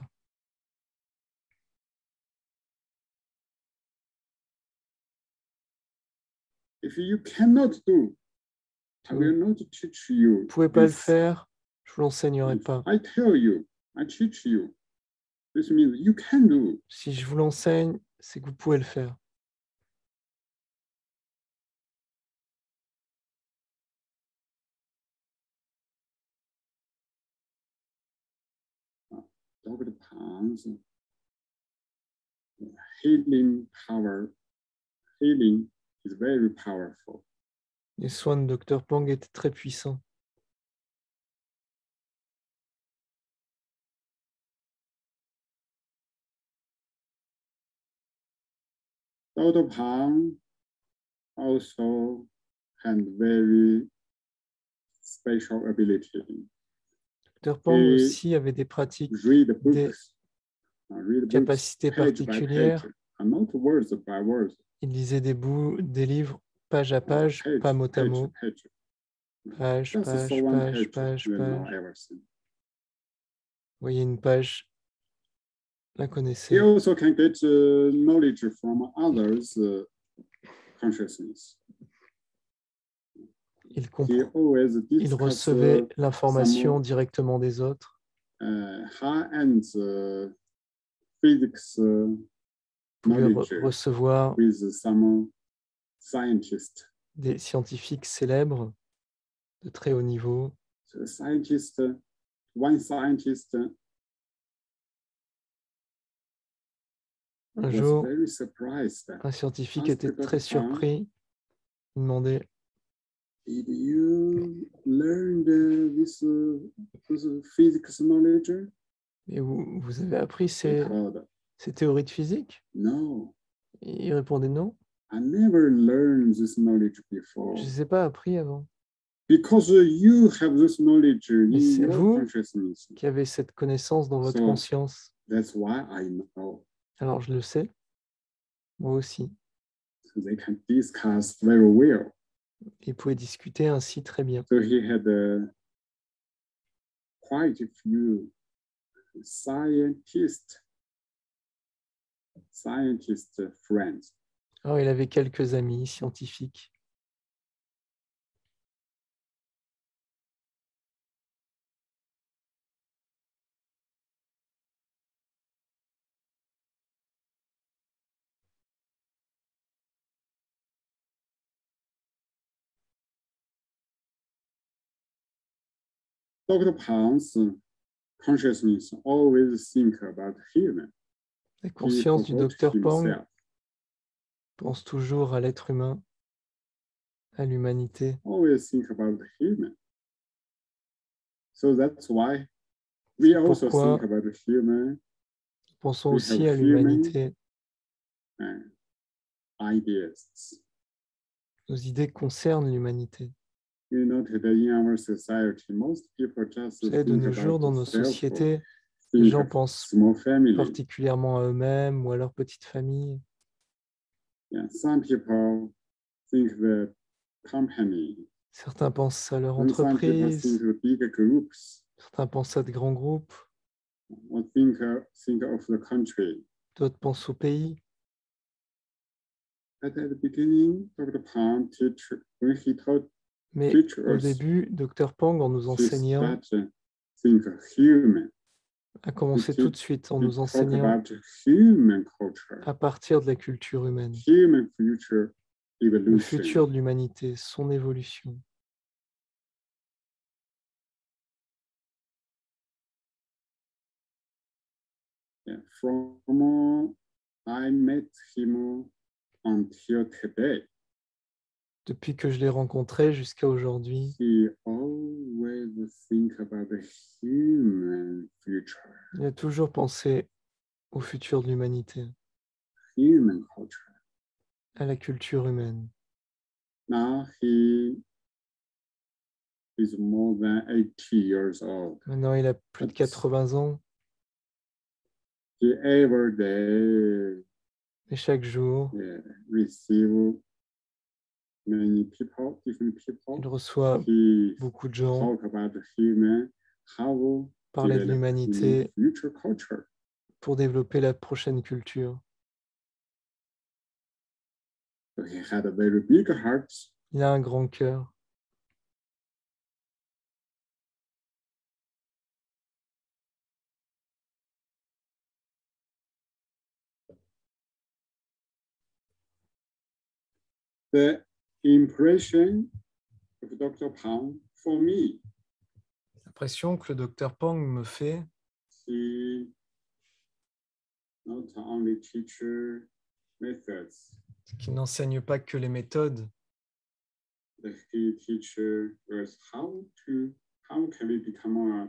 If you cannot do, I will not teach you. Vous ne pouvez pas le this. faire, je ne vous l'enseignerai If pas. I tell you, I teach you. This means you can do. Si je vous l'enseigne, c'est que vous pouvez le faire. Dr. Pang's healing power, healing is very powerful. Les soins de Dr Pang étaient très puissants. Dr. Pang also had very special ability. Dr Pang Et aussi avait des pratiques, Read the des books. Read the books capacités page by particulières. page, and not words by words. Il lisait des livres page à page, pas mot à mot. page. Page, Just page, so one page, page, you know page. everything. Vous voyez une page, la He connaissez. also can get knowledge from others' consciousness. Il He always Il discuss recevait l'information directement des autres. high-end physics Il pouvait knowledge recevoir with some scientists. des scientifiques célèbres de très haut niveau. So one scientist Un was jour, very surprised. un scientifique Asked était très Dr. Pang, surpris. Il demandait, did you learn this physics knowledge? mais vous avez appris He ces told, théories de physique? no, Il répondait non, I never learned this knowledge before. je ne les ai pas appris avant. Because you have this knowledge in Mais c'est your vous consciousness. qui avez cette connaissance dans votre So, conscience. That's why I know. Alors je le sais, moi aussi. So they can discuss very well. Ils pouvaient discuter ainsi très bien. So he had quite a few scientist friends. Alors il avait quelques amis scientifiques. Dr. Pang's consciousness always think about him. La conscience du forgot docteur Pang himself. pense toujours à l'être humain, à l'humanité. Always think about him. So that's why we also Pourquoi think about human pensons We aussi have à l'humanité. ideas. Nos idées concernent l'humanité. You know, today in our society, most people just Vous savez, de think nos jours, dans about nos self, sociétés, les think gens of pensent small family. particulièrement à eux-mêmes ou à leur petite famille. Yeah, some people think the company. Certains pensent à leur And some people entreprise, think of big groups. certains pensent à de grands groupes, Or think of the country. d'autres pensent au pays. But at the beginning, Dr. Pang when he taught Mais au teachers, début, Dr Pang, en nous he enseignant, started think human. a commencé tout de suite en He nous talk enseignant about human culture, à partir de la culture humaine, human future le evolution. futur de l'humanité, son évolution. Yeah, from I met him until today. Depuis que je l'ai rencontré jusqu'à aujourd'hui, He always think about the human future, il a toujours pensé au futur de l'humanité, human culture. à la culture humaine. Now he is more than 80 years old. Maintenant, il a plus de 80 ans He every day et chaque jour, receive many people, different people. il reçoit He beaucoup de gens talk about the human, how parler de develop l'humanité future culture. pour développer la prochaine culture. So he had a very big heart. Il a un grand cœur. The impression of Dr. Pang for me, L'impression que le docteur Pang me fait, he not only teach methods, c'est qu'il n'enseigne pas que les méthodes, but he teach us how can we become a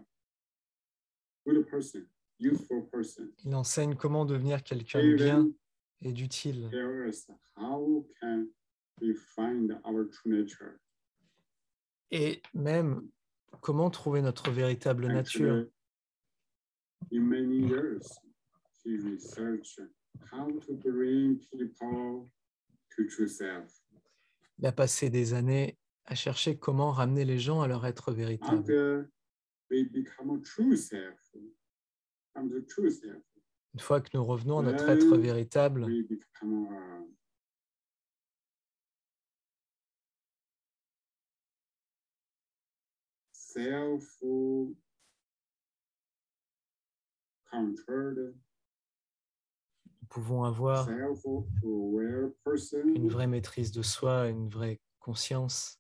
good person, useful person. il enseigne comment devenir quelqu'un de bien Even et d'utile. tell us how can we find our true nature. Et même comment trouver notre véritable nature. Actually, in many years, he researched how to bring people to true self. Il a passé des années à chercher comment ramener les gens à leur être véritable. After we become a true self, Une fois que nous revenons à notre être véritable, we become a self-controlled, nous pouvons avoir self-aware person. une vraie maîtrise de soi, une vraie conscience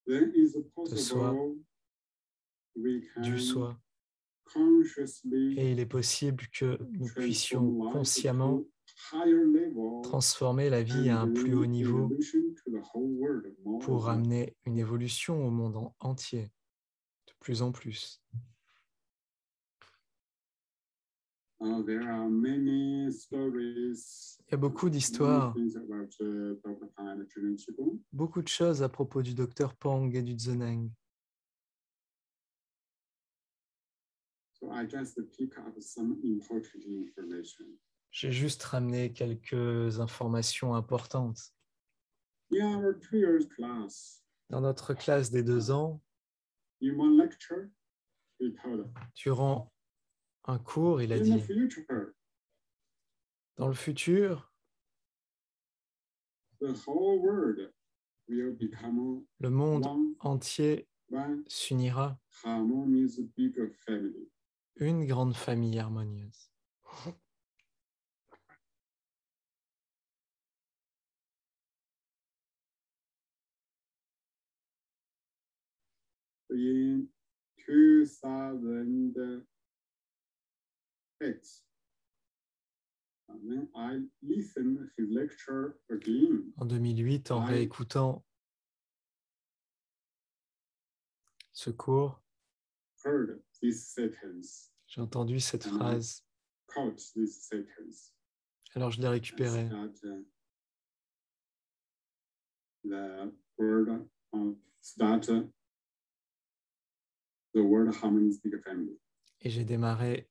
Then is de soi, possible we du can soi. consciously Et il est possible que nous puissions transform life consciemment to higher level transformer la vie à un and plus haut niveau evolution to the whole world more pour and more. ramener une évolution au monde entier, de plus en plus. There are many stories, Il y a beaucoup many d'histoires, things about Dr. Pang and Zhenan Qigong. beaucoup de choses à propos du docteur Pang et du Zheneng. So I just pick up some important information. J'ai juste ramené quelques informations importantes. In our 2 years class, Dans notre classe des 2 ans, in one lecture, he told, durant un cours, il a in dit, the future, dans le futur, the whole world will become le monde one entier one s'unira, harmonious big family. une grande famille harmonieuse. In 2008, when I listened his lecture again, En 2008, en Ouais. réécoutant ce cours, heard this sentence, j'ai entendu cette Mhm. phrase, quote this sentence. alors je l'ai récupérée. The word start the word harmonious big family. Et j'ai démarré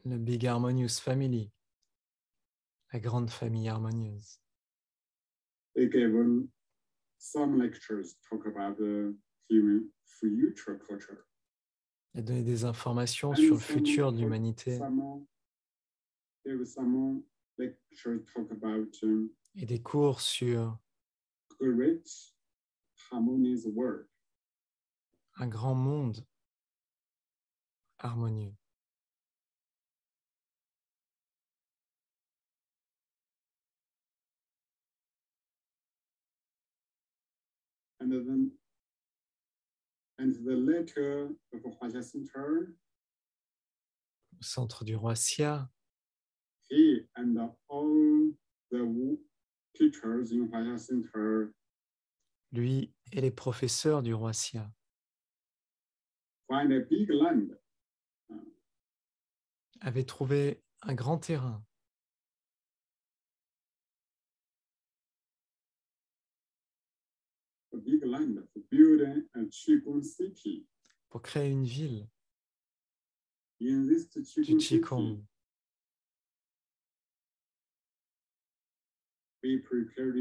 le Big Harmonious Family, la grande famille harmonieuse. They gave some lectures talk about the human future culture. Il a donné des informations And sur le some futur de l'humanité some lectures talk about et des cours sur great harmonious world. un grand monde harmonieux. And the letter of Huaxia Center, Au centre du roi Xia, he and all the teachers in Huaxia Center Lui et les professeurs du roi Xia find a big land, avaient trouvé un grand terrain a big land for building a Qigong city. pour créer une ville In this du Qigong city, Qigong. we prepared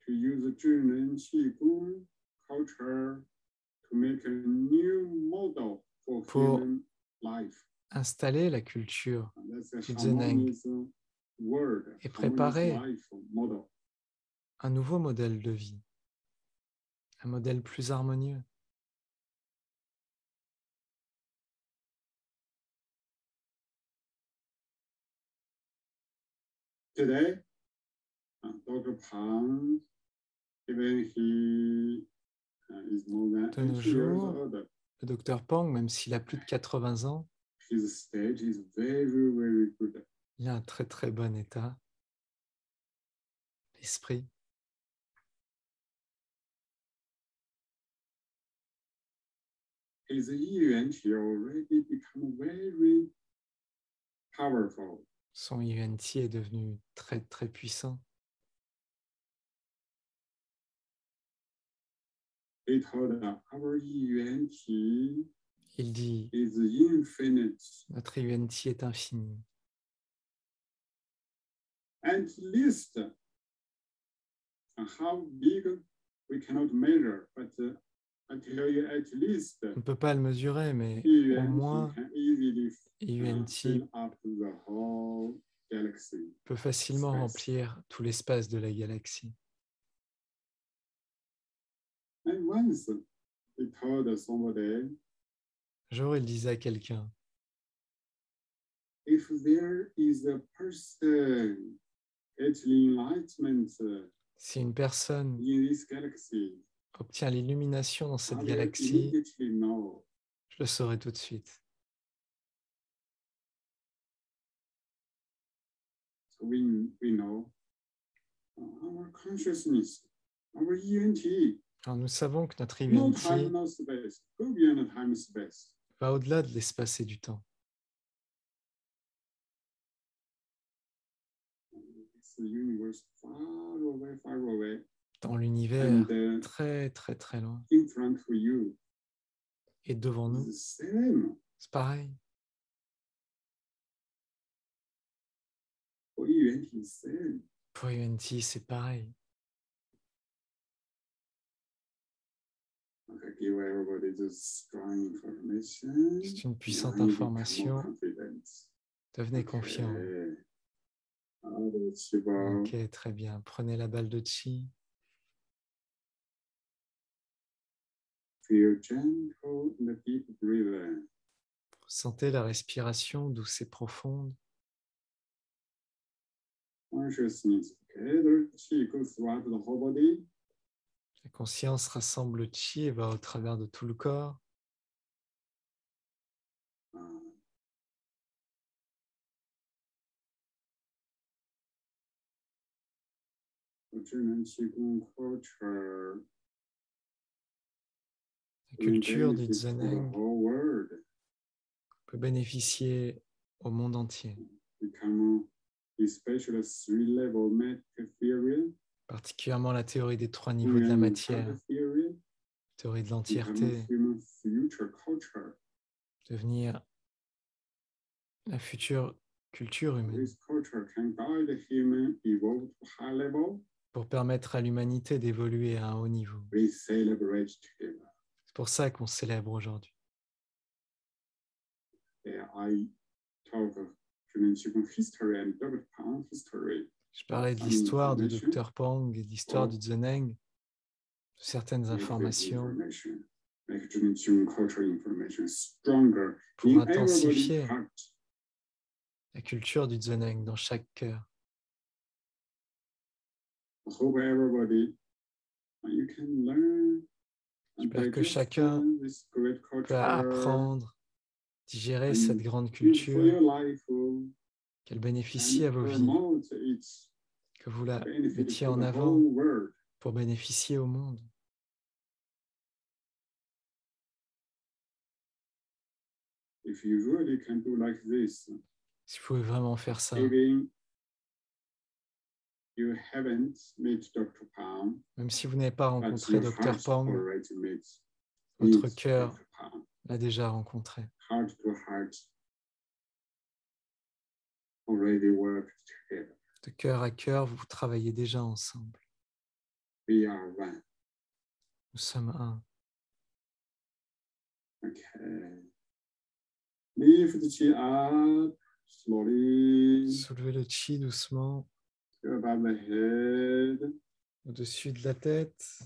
to use Zhenan Qigong culture to make a new model for Pour human life. Installer la culture That's a du Zheneng harmonious word, et harmonious préparer life model. un nouveau modèle de vie, un modèle plus harmonieux. Today, Dr. Pang, even he is more than De nos 80 years jours, old, le docteur Pang, même s'il a plus de 80 ans, his state is very, very good. il a un très très bon état d'esprit. His yuanqi already become very powerful. Son yuan-ti est devenu très très puissant. He told us our yuanqi Il dit, is infinite. notre yuan-ti est infini. At least how big we cannot measure, but I tell you at least On ne peut pas le mesurer, mais au yuanqi moins, can easily yuan-ti fill up the whole galaxy. peut facilement Space. remplir tout l'espace de la galaxie. And once he told somebody, Un jour, il disait à quelqu'un, if there is a person at enlightenment si une personne in this galaxy, obtient l'illumination dans cette I will galaxie, immediately know. je le saurai tout de suite. So we know our consciousness, our ENT, Alors nous savons que notre no yuan-ti time, no space, go beyond the time space. va au-delà de l'espace et du temps. It's the universe far away, Dans l'univers and très très très loin. in front of you. Et devant nous, It's the same. c'est pareil. For ENT, it's the same. Pour yuan-ti, c'est pareil. I give everybody this strong information. C'est une puissante Now you become information. more confident. Devenez confiant. Okay. Hello, Shiva. Ok, très bien. Prenez la balle de chi. Feel gentle and deep breathing. Sentez la respiration douce et profonde. Consciousness together. Qi goes throughout the whole body. La conscience rassemble le chi et va au travers de tout le corps. Zhenan Qigong culture. La culture du benefits to the Zheneng whole world. peut bénéficier au monde entier, Become especially three-level matter theory. particulièrement la théorie des trois niveaux de la matière, Theory. théorie de Become l'entièreté, human future culture. devenir la future culture humaine, This culture can guide the human evolve to high level. pour permettre à l'humanité d'évoluer à un haut niveau. We celebrate together. C'est pour ça qu'on célèbre aujourd'hui. I talk of Zhenan Qigong history and Dr. Pang history. Je parlais de l'histoire du Dr Pang et de l'histoire du Zheneng, de certaines informations Make Zhenan Qigong culture information stronger pour in intensifier everybody's heart. la culture du Zheneng dans chaque cœur. I hope everybody you can learn. J'espère que chacun this great peut culture apprendre, digérer and cette grande for culture your life, qu'elle bénéficie à and vos vies, promote its que vous la benefit mettiez to en the avant whole world. pour bénéficier au monde. If you really can do like this, Si vous pouvez vraiment faire ça, even you haven't met Dr. Palm, même si vous n'avez pas but rencontré your Dr. heart Pang, already votre meets cœur Dr. Palm. l'a déjà rencontré. Heart to heart already work together. De cœur à cœur, vous travaillez déjà ensemble. We are one. Nous sommes un. Okay. Lift the chin up slowly Soulevez le chi doucement above the head. au-dessus de la tête.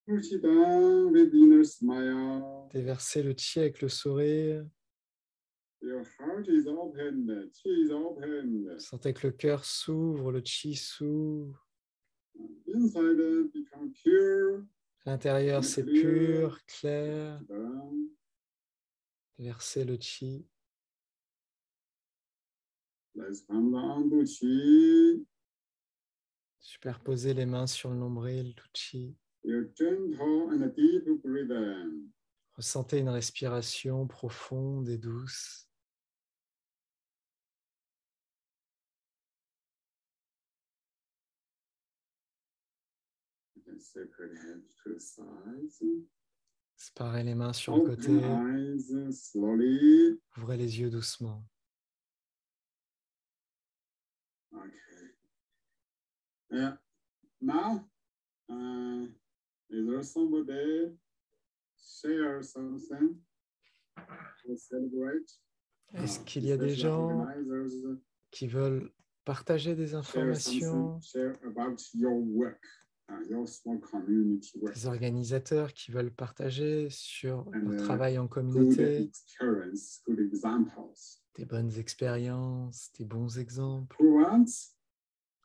Push it down with inner smile. Déversez le chi avec le sourire. Your heart is open. Chi is open. Sentez que le cœur s'ouvre, le chi s'ouvre. Inside become pure. À l'intérieur, c'est pur, clair. Down. Déversez le chi. Let's come down to chi. Superposez les mains sur le nombril, tout chi. Your gentle and deep breathing. Ressentez une respiration profonde et douce. Separate hands to the sides. Séparez les mains sur le Open côté. eyes slowly. Ouvrez les yeux doucement. Okay. Yeah. Now, is there somebody share something to celebrate? Est-ce qu'il y a des gens Organizers qui veulent partager des share informations, something, share about your work, your small community work, des organisateurs qui veulent partager sur and leur travail en good communauté, experience, good examples. des bonnes expériences, des bons exemples. Who wants?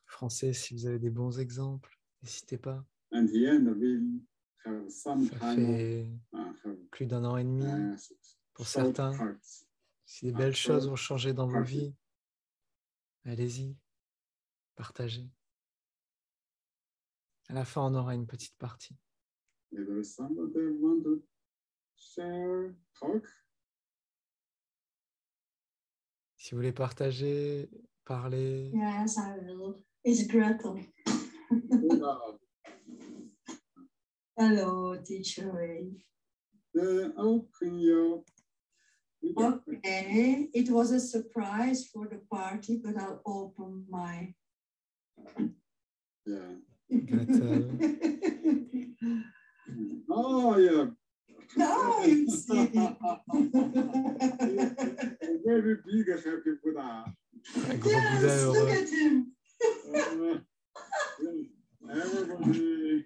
Français, si vous avez des bons exemples, n'hésitez pas. And the end, we have some Ça time fait have plus d'1 an et demi. Pour short certains, parts. si des belles choses ont changé dans vos vies, allez-y, partagez. À la fin, on aura une petite partie. Is there somebody want to share, talk? Si vous voulez partager, parler, Yes, I will. It's Gretel. Hello, teacher Ray. Open your. Okay, it was a surprise for the party, but I'll open my. Yeah. Gretel. Oh yeah. Now you see. A very big happy Buddha. Un gros Bouddha Yes, look heureux. at him. Everybody.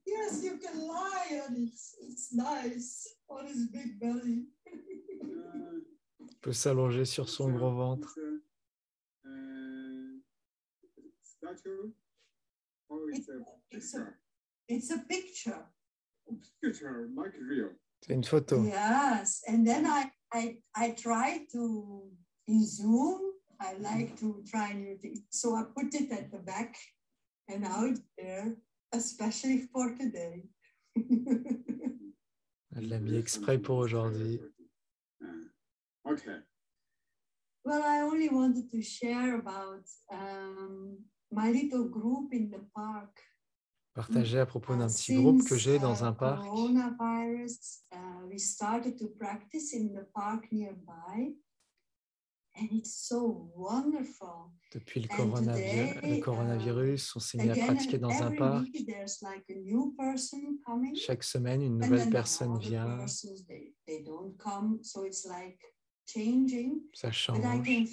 Yes, you can lie and it's nice on his big belly. Il peut s'allonger sur son gros ventre. Statue? Oh, it's a picture. It's a picture. Picture, like real. C'est une photo. Yes, and then I try to in Zoom. I like to try new things, so I put it at the back, and now it's there, especially for today. Elle l'a mis exprès pour aujourd'hui. Okay. Well, I only wanted to share about my little group in the park. Partager à propos d'un petit groupe que j'ai dans un parc. Coronavirus, we started to practice in the park nearby, and it's so wonderful. Depuis le coronavirus, on s'est mis à pratiquer dans un parc. Week, there's like a new person coming, Chaque semaine, une and nouvelle then personne the other vient. persons, they don't come, so it's like changing. Ça But I change.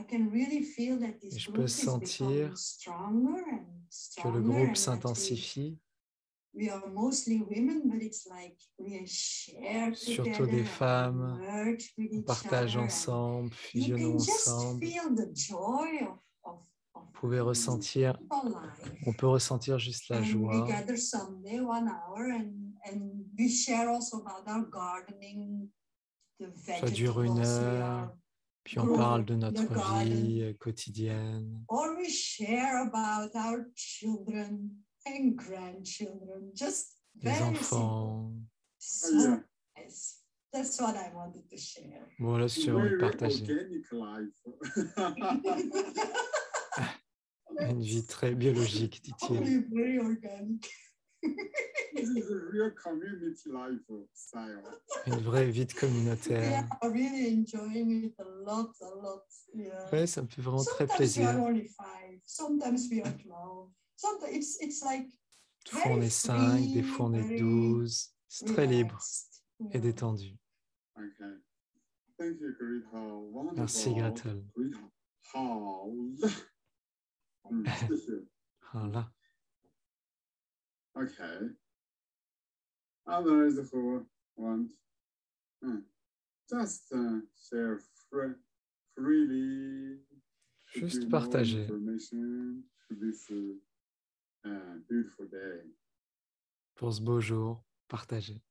can really feel that this Et je group peux is becoming sentir stronger and que le stronger, groupe and s'intensifie. we are mostly women, but it's like we share Surtout together des and femmes. merge with On each partage other, and ensemble, you fusionnons can just ensemble. feel the joy of Vous pouvez ressentir, life. on peut ressentir juste la And we joie. gather someday 1 hour and we share also about our gardening, the Ça dure 1 vegetables we heure, are puis on growing parle de in notre the garden. vie quotidienne, Or we share about our children and grandchildren, just les very simple. enfants. So Yeah. nice. That's what I wanted to share. Voilà ce que j'ai envie de Very partager. organic life. Une vie très biologique, dit-il. Only very organic. This is a real community life style. Une vraie vie de Yeah, communautaire. I'm really enjoying it a lot, a lot. Yeah. Ouais, ça me fait vraiment très Sometimes we are plaisir. only 5, sometimes we are 12. Sometimes it's like Des fois on est 5, des fois on est 12. C'est très libre relaxed. et Yeah. détendu. Okay. Thank you, Greta. Wonderful. Merci, Gretel. Greta. 好了。谢谢。 Voilà. Okay. Others who want just share freely. Juste give more partager. information to this beautiful day. Pour ce beau jour, partager.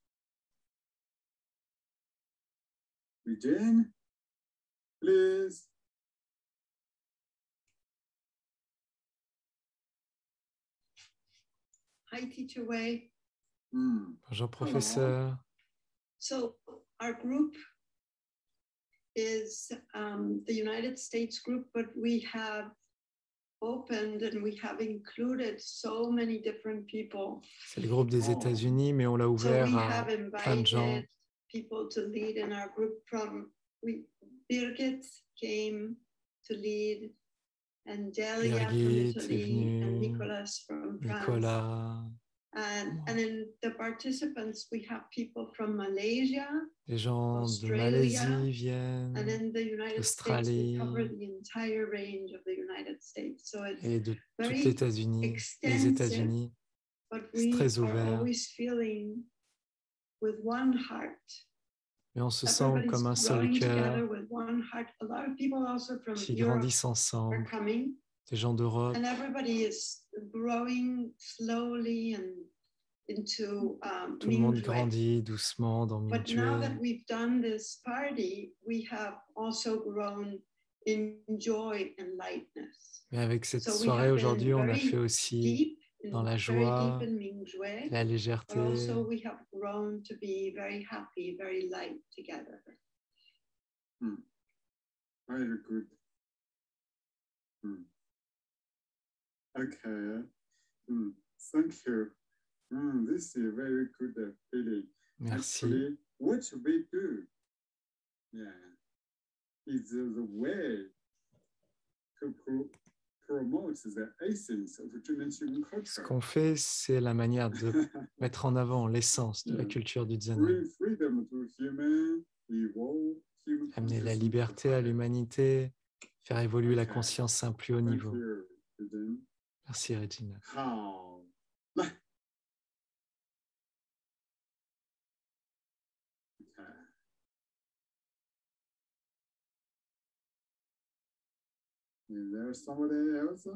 Eugene, please. Hi, Teacher Wei. Bonjour, professeur. So our group is the United States group, but we have opened and we have included so many different people. C'est le groupe des Oh. États-Unis, mais on l'a So ouvert we à have plein de gens. invited people to lead in our group Birgit came to lead, and Delia from Birgit est Italy, and venue, Nicolas from France. Nicolas, And in the participants, we have people from Malaysia, les gens de Australia, Malaisie and viennent in the United States, Australie. we cover the entire range of the United States. So it's et de tous very les États-Unis. Les extensive, États-Unis, but c'est we très are ouvert. always feeling with one heart. Mais on se sent Everybody's comme un seul growing together cœur with one heart. A lot of people also from qui Europe grandissent are ensemble. coming, Des gens d'Europe. and everybody is growing slowly and into Tout le monde Mingyue. grandit doucement dans But now that Mingyue. we've done this party, we have also grown in joy and lightness. Mais avec cette So we soirée have aujourd'hui, been on a very fait aussi deep, dans la very joie, deep in Mingyue, la but légèreté. also we have grown to be very happy, very light together. Very good. Okay. Thank you. This is a very good feeling. Merci. Actually, what we do, is the way to promote the essence of Chinese human Ce culture. qu'on fait, c'est la manière de mettre en avant l'essence de la culture du Zen. Bring freedom to human, evolve human Amener la consciousness liberté à to l'humanité, faire évoluer la Okay. conscience à un plus haut Thank niveau. you, Eugene. Merci, Regina. 好，来。Okay. Is there somebody else?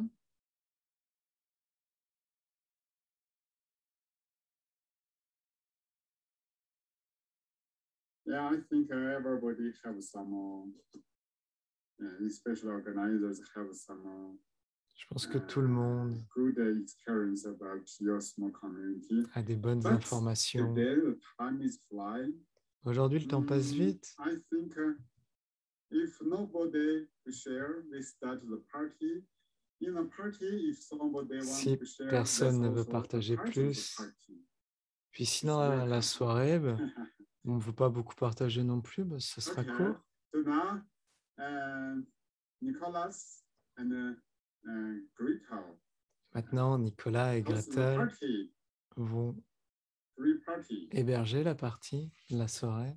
Yeah, I think everybody have some, especially organizers have some Je pense que tout le monde good experience about your small community. a des bonnes But informations. today the time is flying. Aujourd'hui, le temps passe vite. I think if nobody to share, we start the party. In a party, if somebody wants Si to share, personne that's ne veut also a partager part of the plus, party. puis sinon, à la soirée, on ne veut pas beaucoup partager non plus, ce sera Okay. court. So now, Nicholas and Greta, Maintenant, Nicolas et host the Gretel party, vont free party. héberger la partie, la soirée.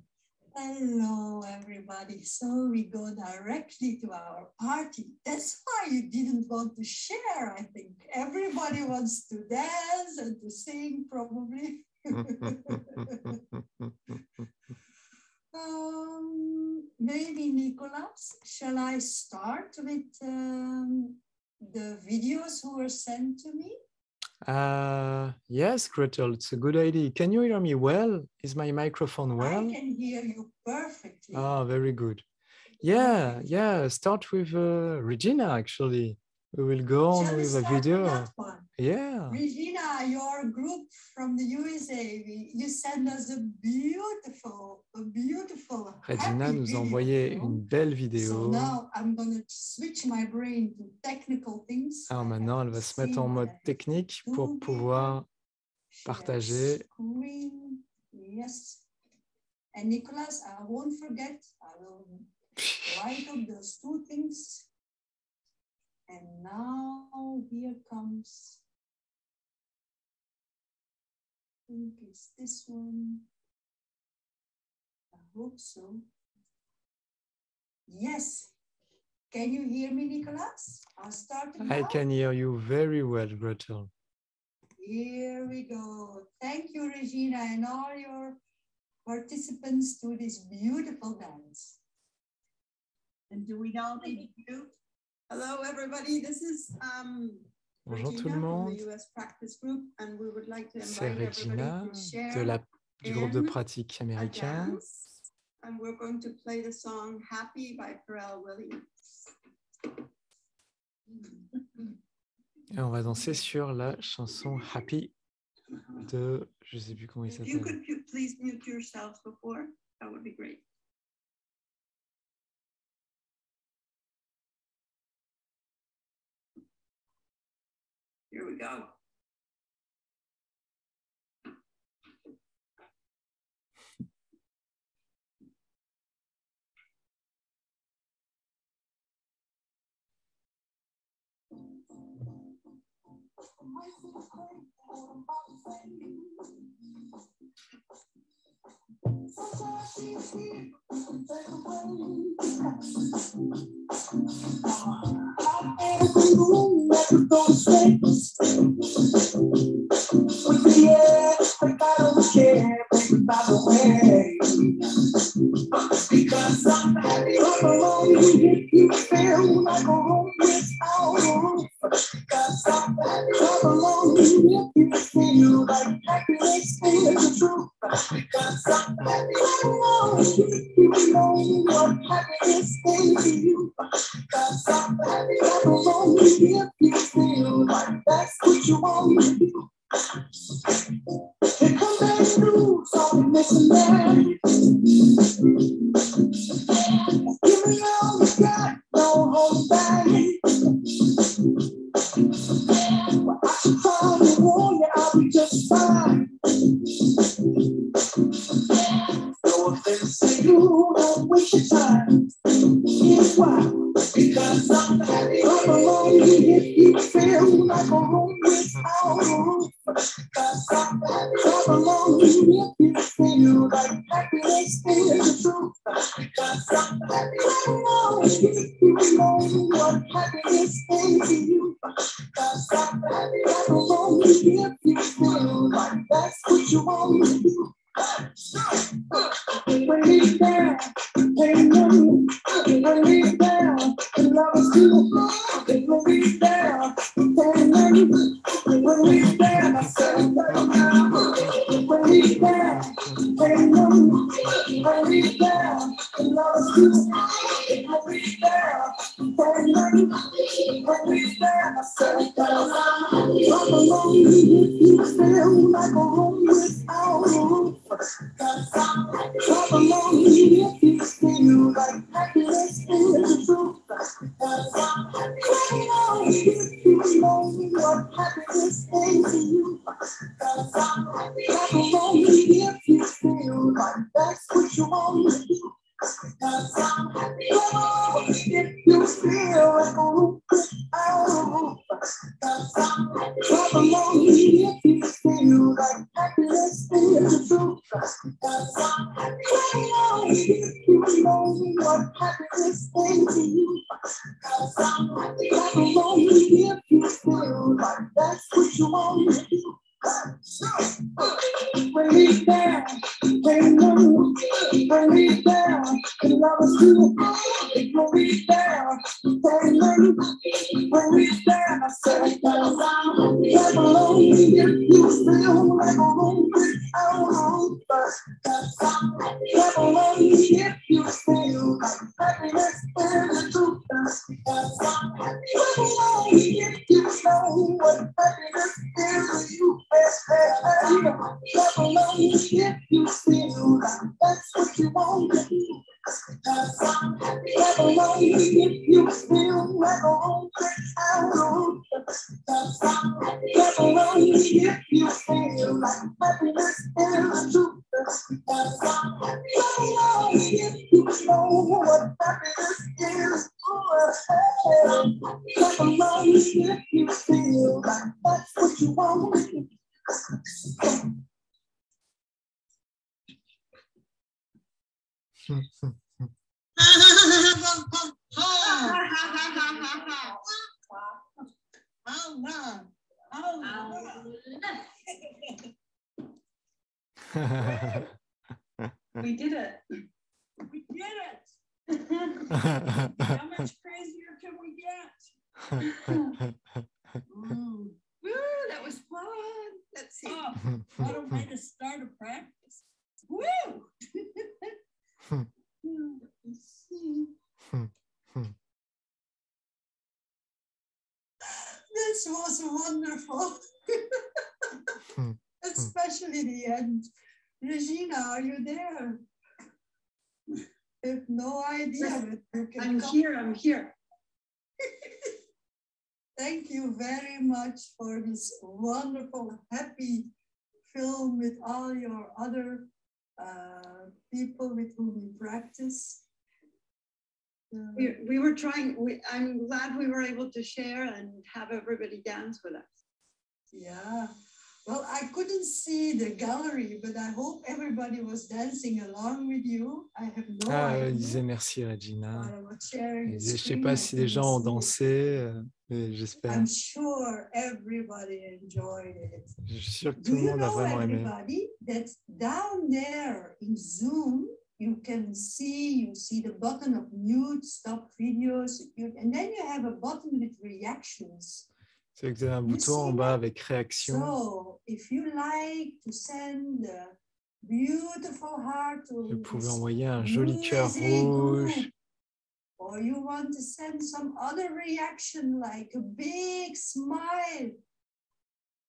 Hello, everybody. So we go directly to our party. That's why you didn't want to share, I think. Everybody wants to dance and to sing, probably. Maybe Nicolas, shall I start with the videos who were sent to me? Yes, Gretel, it's a good idea. Can you hear me well? Is my microphone well? I can hear you perfectly. Oh, very good. Yeah, yeah. Start with Regina, actually. We will go on Shall we with a start with video. that one? Yeah. Regina, your group from the USA, you send us a beautiful Regina happy nous a envoyé video. une belle So vidéo. now I'm going to switch my brain to technical things. Alors maintenant, elle va se mettre en mode technique pour pouvoir partager. Screen. Yes. And Nicolas, I won't forget. I will write up those two things. And now here comes, I think it's this one. I hope so. Yes. Can you hear me, Nicolas? I'll start now. I can hear you very well, Gretel. Here we go. Thank you, Regina, and all your participants to this beautiful dance. And do we now need you? Hello, everybody. This is Bonjour tout Regina le from monde. the US Practice Group, and we would like to C'est invite Regina everybody to share du groupe de in pratique a américain. dance. And we're going to play the song Happy by Pharrell Williams. Et on va danser sur la chanson Happy de, je ne sais plus comment il If you s'appelle. could please mute yourself before, that would be great. Here we go. Because I'm happy alone, you feel like a home without a roof. Because I'm happy alone, you feel like happiness is the truth. Because I'm happy alone, you know what happiness is to you. Because I'm happy alone, you feel like that's what you want to do. Here come bad news, all the missing man. Give me all you got, don't hold back. Well, I should probably warn you, I'll be just fine. No offense to you, don't waste your time. Here's why. Because I'm happy all alone, if you feel like a room without a roof. Because I'm happy all alone, if you feel like happiness is the truth. Because I'm happy all alone, if you know what happiness is to you. Because I'm happy all alone, if you feel like that's what you want to do. When we down, when we down, the love is too. When we down, when we down, I said, when we down, when we down, the love is too. When we down, when we down, I said, I'm alone, you feel like a room without a roof. Cause I'm alone, if you feel like happiness is the truth. Cause I'm alone, if you know what happiness is to you. Cause I'm alone, if you feel like that's what you want to do. Cause I'm alone, if you feel like a roof without a roof. Cause I'm alone, if you feel like happiness is the truth. Cause I'm alone, if you know what happiness is to you. Cause I'm alone, if you feel like that's what you want to do. When we down, when we down, the love is true. When we down, when we down, I said, I'm alone, lonely if you know what happiness is. You never lonely if you feel like that's what you want to do. Never lonely if you feel like a hopeless out. Never lonely if you feel like happiness is true. Never lonely if you know what happiness is. Never lonely if you feel like that's what you want. We did it. We did it. How much crazier can we get? Woo, that was fun. Let's see. Oh, what a way to start a practice. Woo! This was wonderful. Especially the end. Regina, are you there? I have no idea. I'm here. I'm here. Thank you very much for this wonderful, happy film with all your other people with whom you practice. We were trying. I'm glad we were able to share and have everybody dance with us. Yeah. Well, I couldn't see the gallery, but I hope everybody was dancing along with you. I have no idea. Il disait merci Regina. While I was sharing Il the disait, je sais screen, pas I si les couldn't gens ont see. dansé, mais j'espère. I'm sure everybody enjoyed it. Je suis sûr que Do tout le you monde a know, vraiment aimé. everybody, that down there in Zoom, you see the button of mute, stop videos, and then you have a button with reactions. C'est que vous avez un bouton en bas avec réaction. So, if you like to send a beautiful heart to Vous pouvez envoyer un joli cœur rouge. Or you want to send some other reaction like a big smile.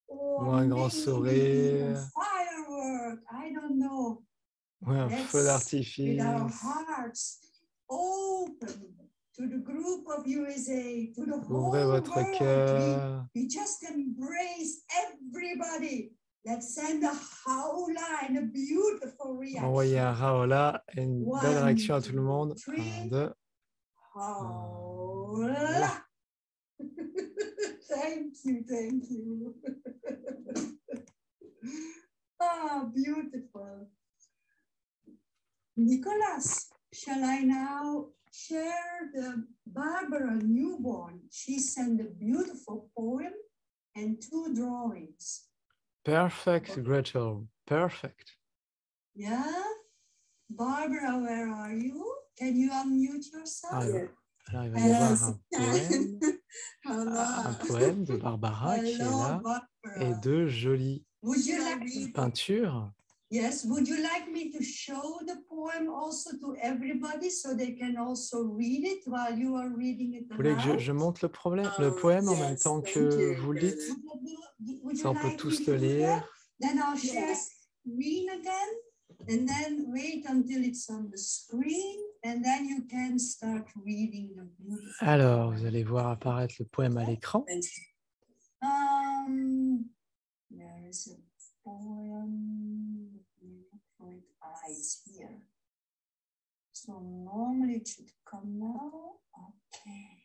Ou un grand sourire. Firework, I don't know. Ou un feu With our d'artifice. hearts open to the group of USA, to the Ouvrez whole votre world. cœur. We just embrace everybody. Let's send a howla and a beautiful reaction. Envoyez un raola et une belle réaction à tout le monde. 1, 2. Howla. Thank you. Ah, beautiful. Nicholas, shall I now share the Barbara Newborn? She sent a beautiful poem and 2 drawings. Perfect, Gretel. Perfect. Yeah? Barbara, where are you? Can you unmute yourself? Alors, il va y avoir un poème de Barbara qui est là et 2 jolies peintures. Yes, would you like me to show the poem also to everybody so they can also read it while you are reading it Vous voulez que aloud? je montre le poème en même temps que vous le dites? Ça, on peut tous le lire. Then I'll share screen again and then wait until it's on the screen and then you can start reading the beautiful Alors, poem. vous allez voir apparaître le poème à l'écran. There is a poem. It's here. So normally it should come now. Okay.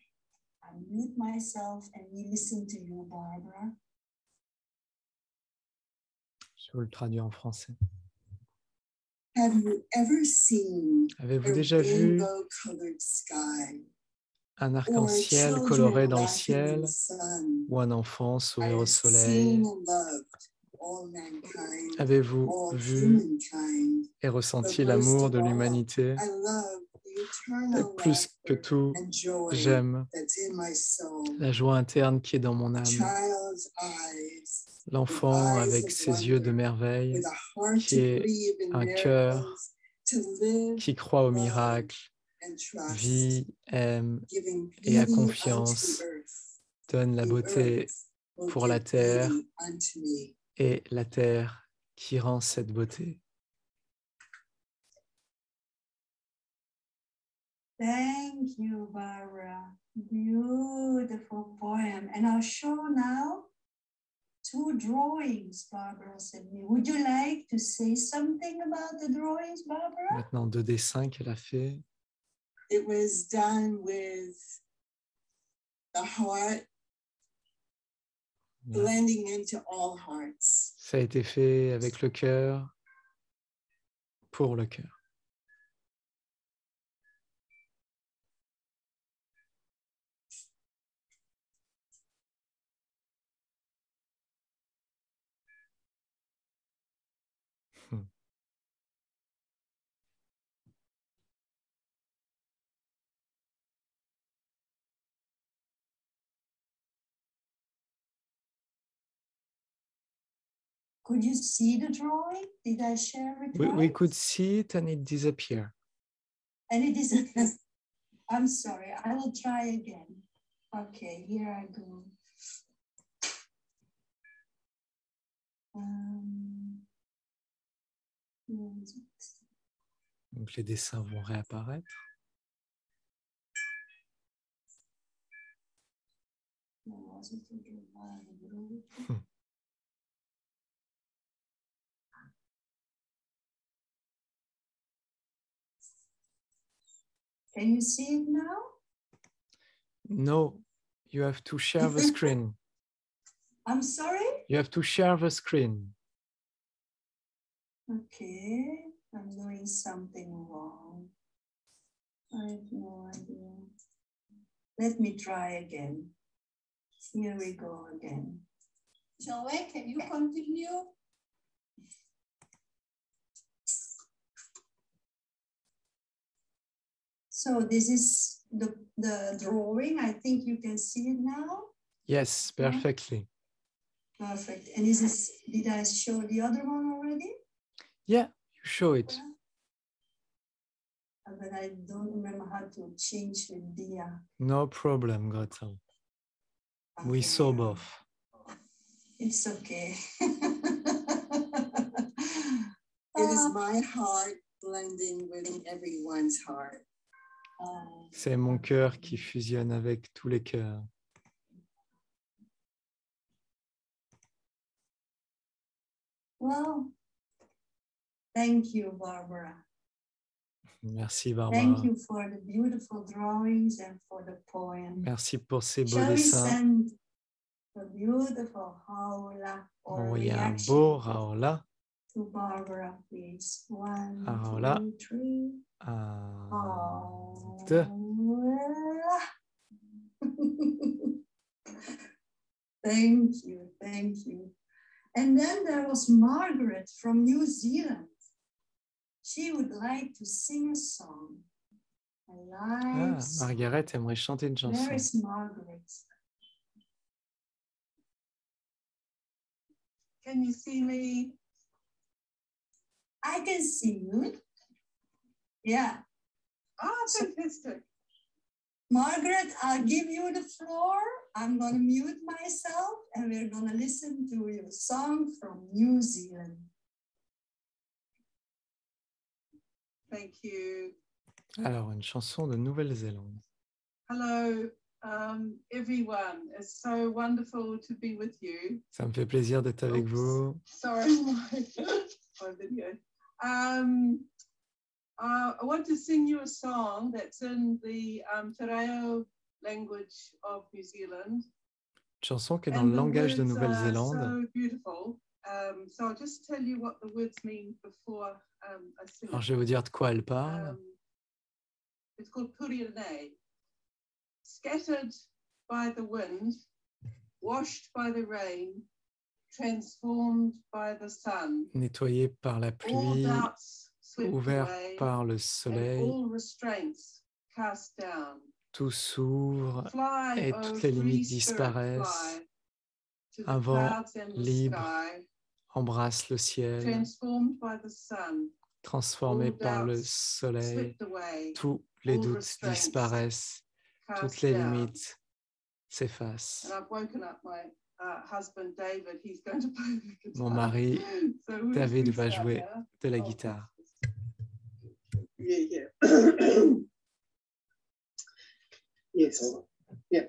I mute myself and we listen to you, Barbara. Je vous le traduis en français. Have you ever seen Avez-vous déjà vu un arc-en-ciel coloré dans le ciel ou un enfant sourire au soleil? Avez-vous vu et ressenti l'amour de l'humanité? Et plus que tout, j'aime la joie interne qui est dans mon âme. L'enfant avec ses yeux de merveille, qui est un cœur qui croit au miracle, vit, aime et a confiance donne la beauté pour la terre et la terre qui rend cette beauté. Thank you, Barbara. Beautiful poem. And I'll show now 2 drawings Barbara sent me. Would you like to say something about the drawings, Barbara? Maintenant, 2 dessins qu'elle a fait. It was done with the heart blending into all hearts. Ça a été fait avec le cœur, pour le cœur. Could you see the drawing? Did I share it? We could see it and it disappeared. And it disappeared. I'm sorry. I will try again. Okay, here I go. Donc les dessins vont réapparaître. Can you see it now? No, you have to share the screen. I'm sorry? You have to share the screen. Okay, I'm doing something wrong. I have no idea. Let me try again. Here we go again. Joey, can you continue? So this is the drawing. I think you can see it now. Yes, perfectly. Perfect. And did I show the other one already? Yeah, you show it. But I don't remember how to change the dia. No problem, Greta. Okay. We saw both. It's okay. It is my heart blending with everyone's heart. C'est mon cœur qui fusionne avec tous les cœurs. Well, thank you, Barbara. Merci, Barbara. Thank you for the beautiful drawings and for the poem. Merci pour ces beaux Shall dessins. We send the beautiful Haola or un beau Haola. To Barbara, please. 1, Haola. 2, 3. 1, 2. Thank you, thank you. And then there was Margaret from New Zealand. She would like to sing a song. Margaret aimerait chanter une chanson. Where is Margaret? Can you see me? I can see you. Yeah. Ah, fantastic. Margaret, I'll give you the floor. I'm going to mute myself and we're going to listen to your song from New Zealand. Thank you. Alors, une chanson de Nouvelle-Zélande. Hello, everyone. It's so wonderful to be with you. Ça me fait plaisir d'être avec vous. Sorry, my video. I want to sing you a song that's in the Te Reo language of New Zealand. Une chanson qui est dans le langage de Nouvelle-Zélande. So beautiful. So I'll just tell you what the words mean before I sing. Alors, je vais vous dire de quoi elle parle. It's called Puriane. Scattered by the wind, washed by the rain, transformed by the sun. Nettoyé par la pluie, ouvert par le soleil. Tout s'ouvre et toutes les limites disparaissent. Un vent libre embrasse le ciel, transformé par le soleil. Tous les doutes disparaissent, toutes les limites s'efface. And I've woken up my husband David. He's going to play the guitar. Mon mari, So we'll David, just va restart jouer now. de la guitare. Yeah. Yes. Yeah.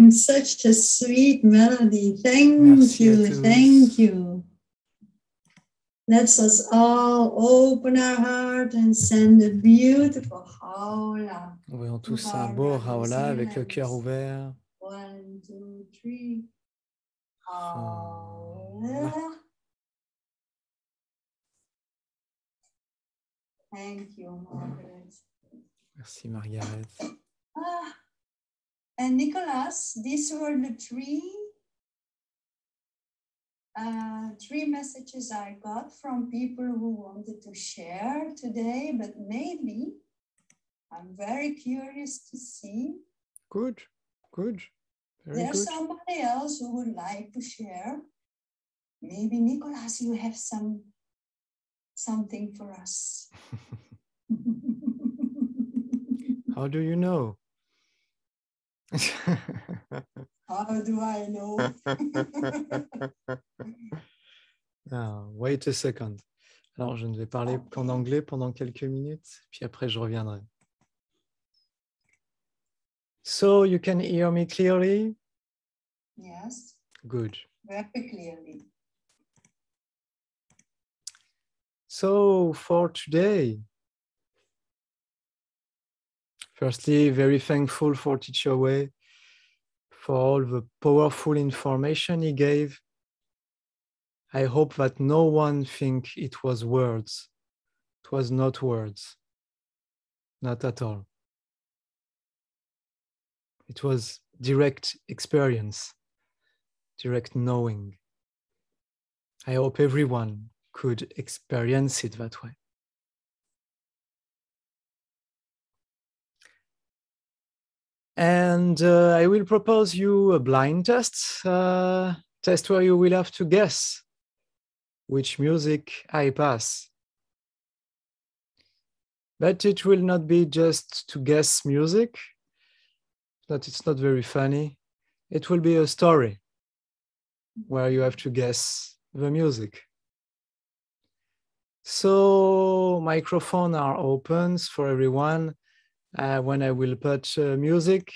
Such a sweet melody. Thank you. Let's us all open our heart and send a beautiful Haola. Envoyons tous un beau Haola avec le cœur ouvert. 1, 2, 3. Haola. Thank you, Margaret. Merci, Margaret. And Nicholas, these were the three messages I got from people who wanted to share today, but maybe I'm very curious to see. Good. Very There's good. somebody else who would like to share. Maybe Nicholas, you have something for us. How do you know? How do I know? Wait a second. Alors, je ne vais parler qu'en anglais pendant quelques minutes, puis après je reviendrai. So you can hear me clearly? Yes. Good. Very clearly. So for today, firstly, very thankful for Teacher Wei for all the powerful information he gave. I hope that no one think it was words. It was not words. Not at all. It was direct experience, direct knowing. I hope everyone could experience it that way. And I will propose you a blind test, test where you will have to guess which music I pass. But it will not be just to guess music. It's not very funny. It will be a story where you have to guess the music. So microphones are open for everyone. When I will put music,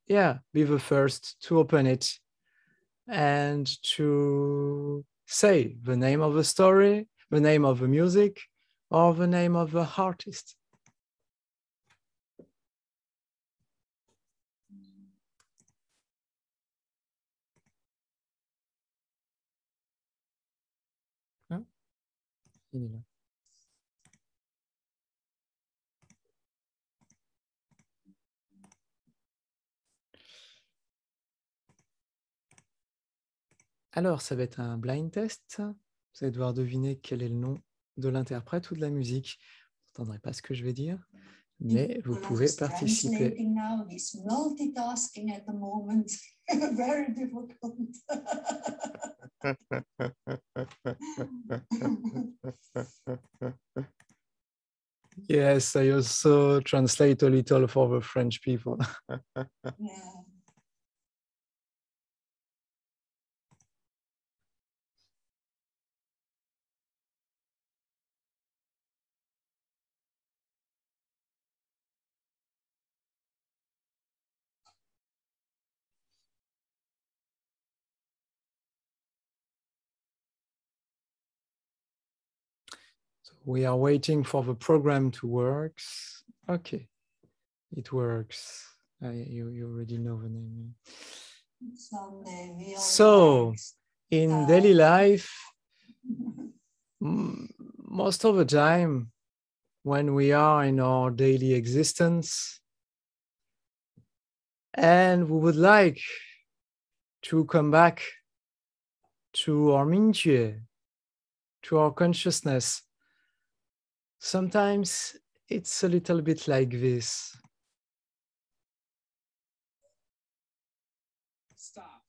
yeah, be the first to open it and to say the name of the story, the name of the music, or the name of the artist. Hein? Il est là. Alors, ça va être un blind test. Vous allez devoir deviner quel est le nom de l'interprète ou de la musique. Vous n'entendrez pas ce que je vais dire, mais vous pouvez participer. Very difficult. Yes, I also translate a little for the French people. Yeah. So we are waiting for the program to work. Okay, it works. You already know the name. So, in daily life, most of the time, when we are in our daily existence, and we would like to come back to our minjue, to our consciousness, sometimes it's a little bit like this. Stop.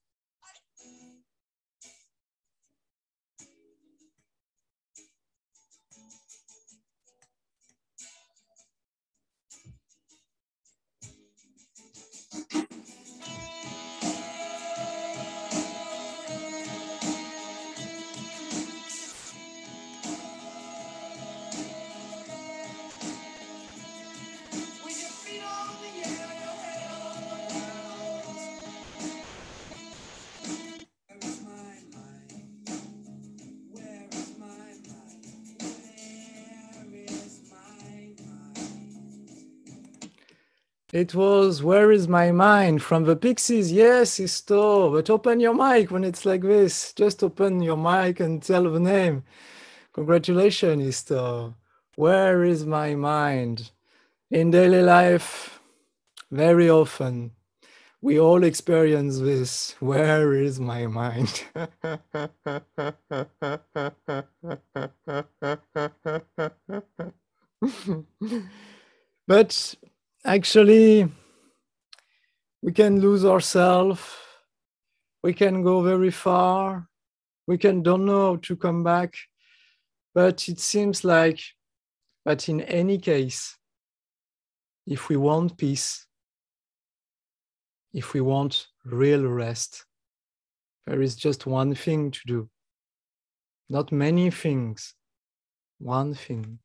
It was Where Is My Mind from the Pixies. Yes, Isto, but open your mic when it's like this. Just open your mic and tell the name. Congratulations, Isto. Where is my mind? In daily life, very often, we all experience this. Where is my mind? But actually, we can lose ourselves. We can go very far. We don't know how to come back. But it seems like, but in any case, if we want peace, if we want real rest, there is just one thing to do. Not many things, one thing.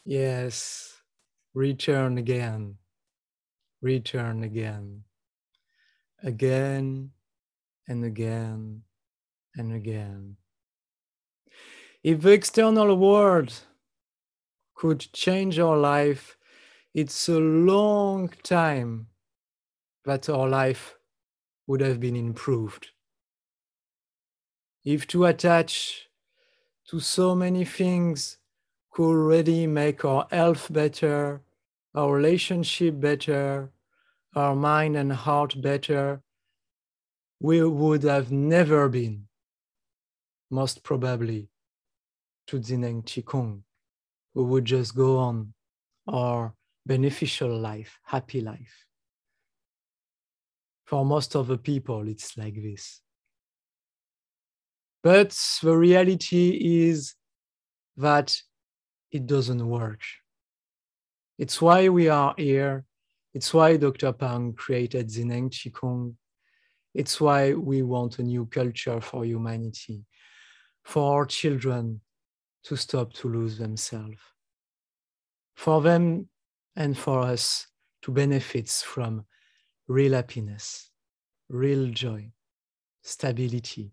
Yes, return again, return again, again and again and again. If the external world could change our life, it's a long time that our life would have been improved. If to attach to so many things could already make our health better, our relationship better, our mind and heart better, we would have never been, most probably, to Zineng Qigong. We would just go on our beneficial life, happy life. For most of the people, it's like this. But the reality is that it doesn't work. It's why we are here. It's why Dr. Pang created Zineng Qigong. It's why we want a new culture for humanity, for our children to stop to lose themselves, for them and for us to benefit from real happiness, real joy, stability,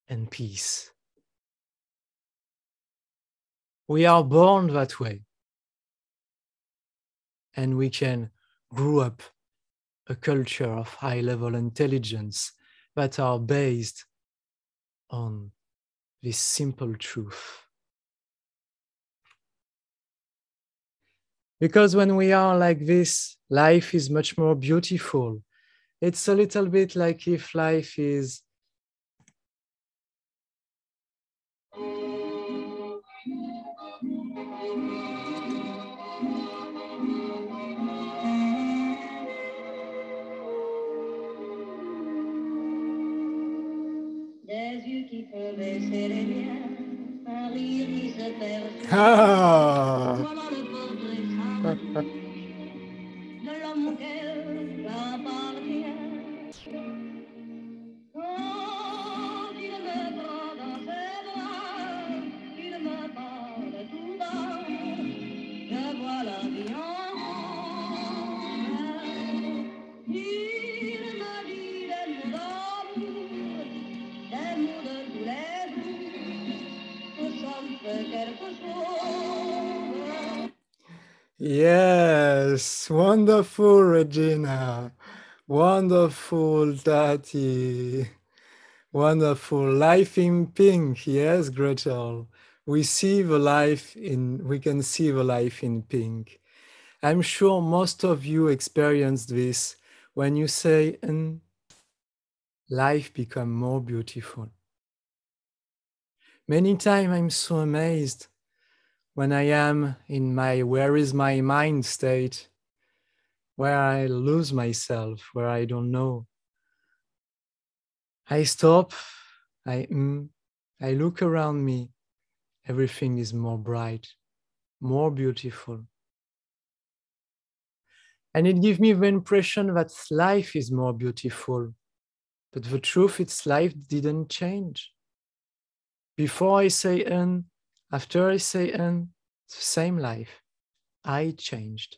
and peace. We are born that way, and we can grow up a culture of high-level intelligence that are based on this simple truth. Because when we are like this, life is much more beautiful. It's a little bit like if life is des yeux qui font baisser les miens, un rire qui se perd. Ah! Voilà le portrait simple de l'homme auquel j'appartiens. Quand il me prend dans ses bras, il me parle tout bas, je vois la vie en rose. Il me dit des mots d'amour, des mots de tous les jours, que ça me fait quelque chose. Yes, wonderful, Regina. Wonderful, Tati. Wonderful. Life in pink. Yes, Gretel. We can see the life in pink. I'm sure most of you experienced this when you say, life become more beautiful. Many times I'm so amazed when I am in my where is my mind state, where I lose myself, where I don't know. I stop, I look around me, everything is more bright, more beautiful. And it gives me the impression that life is more beautiful. But the truth is life didn't change. Before I say after I say it's the same life. I changed.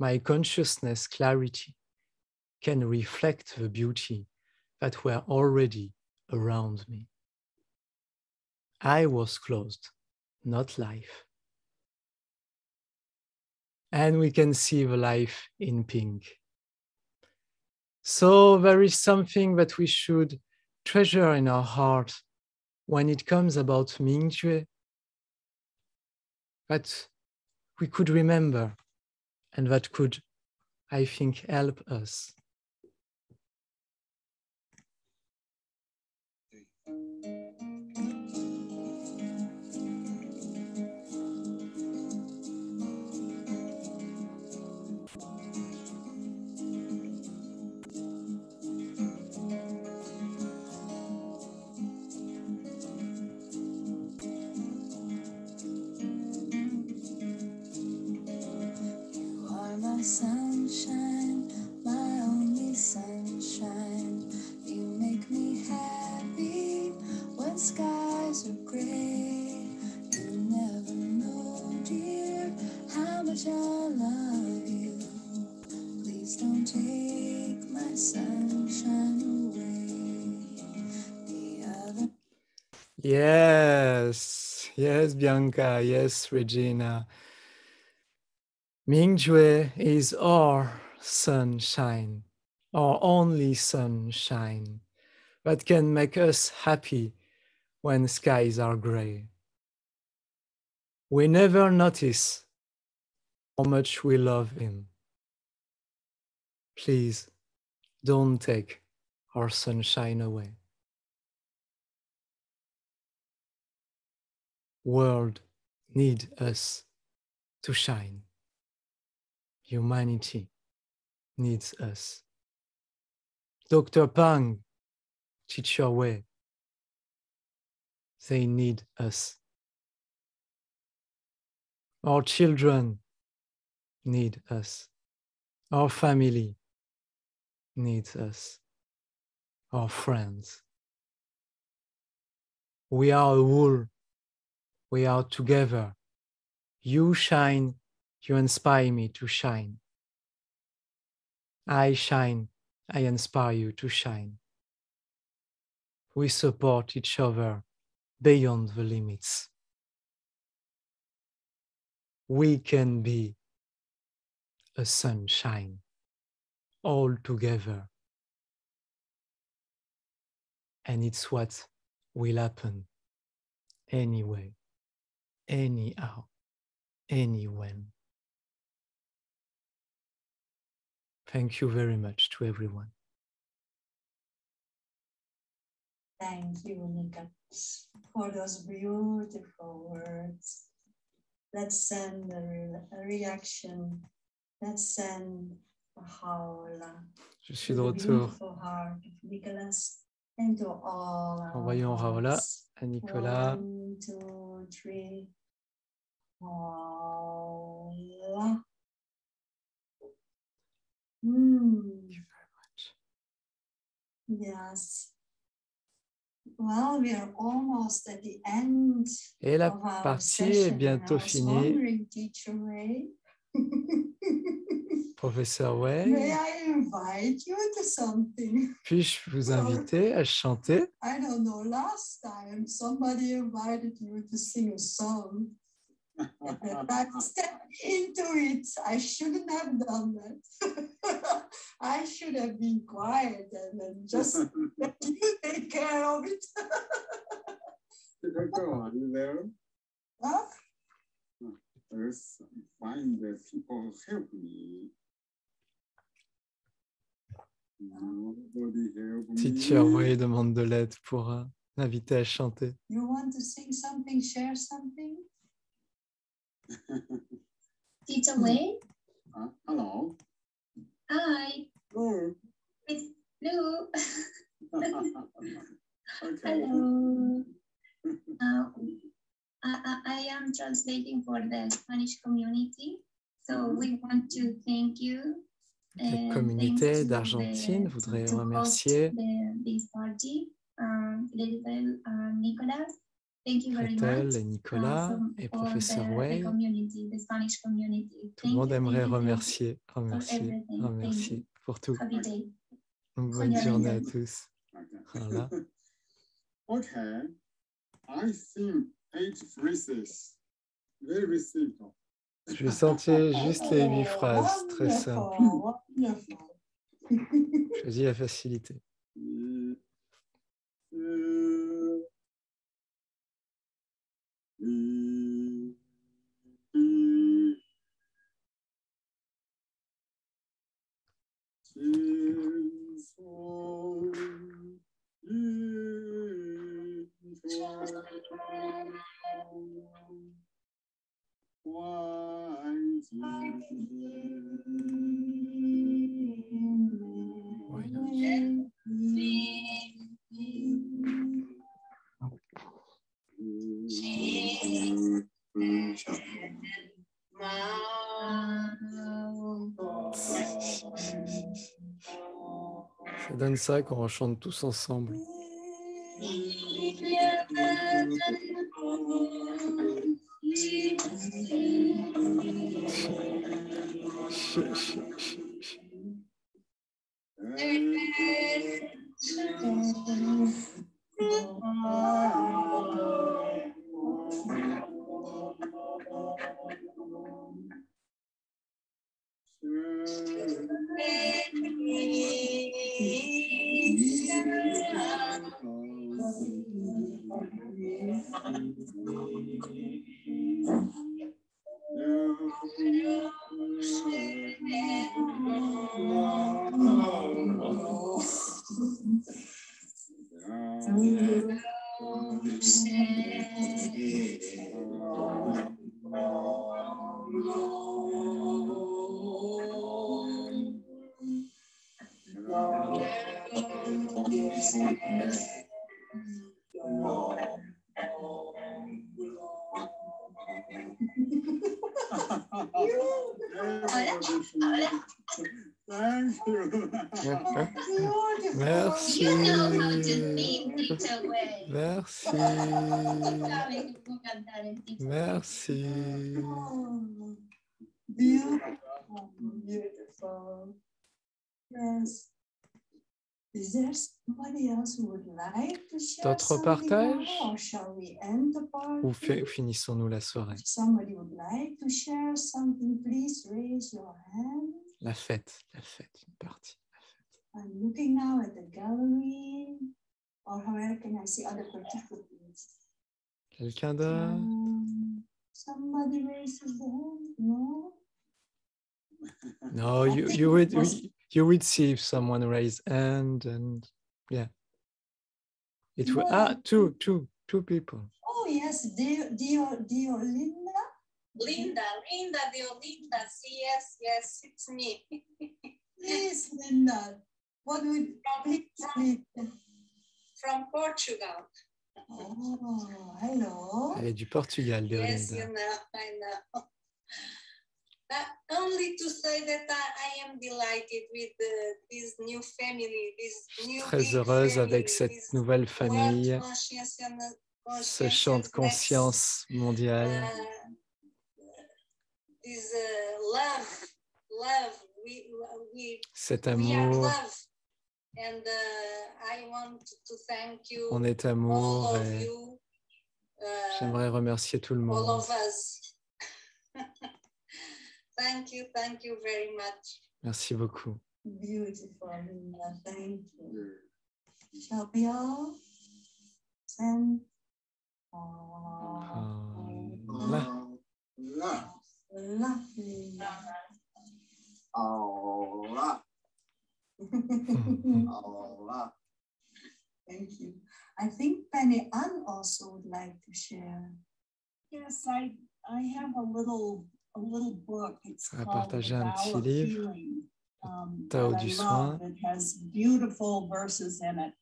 My consciousness clarity can reflect the beauty that were already around me. I was closed, not life. And we can see the life in pink. So there is something that we should treasure in our heart when it comes about Mingjue, that we could remember and that could, I think, help us. Sunshine, my only sunshine. You make me happy when skies are gray. You never know Yes, yes, Bianca, yes, Regina. Mingjue is our sunshine, our only sunshine that can make us happy when skies are gray. We never notice how much we love him. Please don't take our sunshine away. World need us to shine. Humanity needs us. Dr. Pang, Teacher Wei, they need us. Our children need us. Our family needs us. Our friends. We are a whole. We are together. You shine, you inspire me to shine. I shine, I inspire you to shine. We support each other beyond the limits. We can be a sunshine all together. And it's what will happen anyway, anyhow, anywhere. Thank you very much to everyone. Thank you, Nika, for those beautiful words. Let's send a reaction. Let's send a howl. Je suis de retour. Envoyons Raoula à Nicolas. 1, 2, 3. Howl. Thank you very much. Yes. Well, we are almost at the end. Et la partie est bientôt finie. Professeur Wei, May I invite you to something? puis-je vous inviter à chanter? I don't know, last time somebody invited you to sing a song. I stepped into it. I shouldn't have done that. I should have been quiet and then just let you take care of it. Go on there. Huh? First, find the people help me. Nobody help me. Teacher Wei demande de l'aide pour l'inviter à chanter. You want to sing something, share something? Teacher Wei? Hello. Hi. Oh. It's Lou. Okay. Hello. I am translating for the Spanish community. So we want to thank you. La communauté d'Argentine voudrait remercier Nicolas. Thank you very Gretel much. et Nicolas et Professeur Wei. The Spanish community. Tout le monde aimerait remercier pour tout. Une bonne journée à tous. Voilà. Okay. I sing 8 phrases. Very simple. Je vais sentir juste les 8 phrases, très simples. Choisis la facilité. Ça donne ça quand on chante tous ensemble. Thank you. Merci. You know how to sing, teacher Wei. Merci. Sabi ko po kanta rin, teacher. Merci. Oh, beautiful, beautiful. Yes. Is there somebody else who would like to share D'autres something partages? now, or shall we end the party? Ou finissons-nous la soirée? If somebody would like to share something, please raise your hand. La fête, une partie. I'm looking now at the gallery, or however can I see other participants? Quelqu'un d'autre? Somebody raises their hand? No? No, you would see if someone raised hand and yeah. It will, two people. Oh yes, Linda. Linda, yes, it's me. Yes, Linda. What would From Portugal. Oh, hello. Elle est du Portugal, Yes, Deolinda. you know, I know. Only to say that I am delighted with this new family, this new Très heureuse avec cette nouvelle famille, ce champ de conscience mondial. This love, Cet we are amour, love. And I want to thank you, on est amour all of et you, j'aimerais remercier tout le all monde. of us. Thank you very much. Merci beaucoup. Beautiful, Linda. Thank you. Shall we all send? Lovely. Thank you. I think Penny Ann also would like to share. Yes, I have a little book. It's Ça va called partager The un Tao petit of livre, Healing, Tao that du I soin. love. It has beautiful verses in it.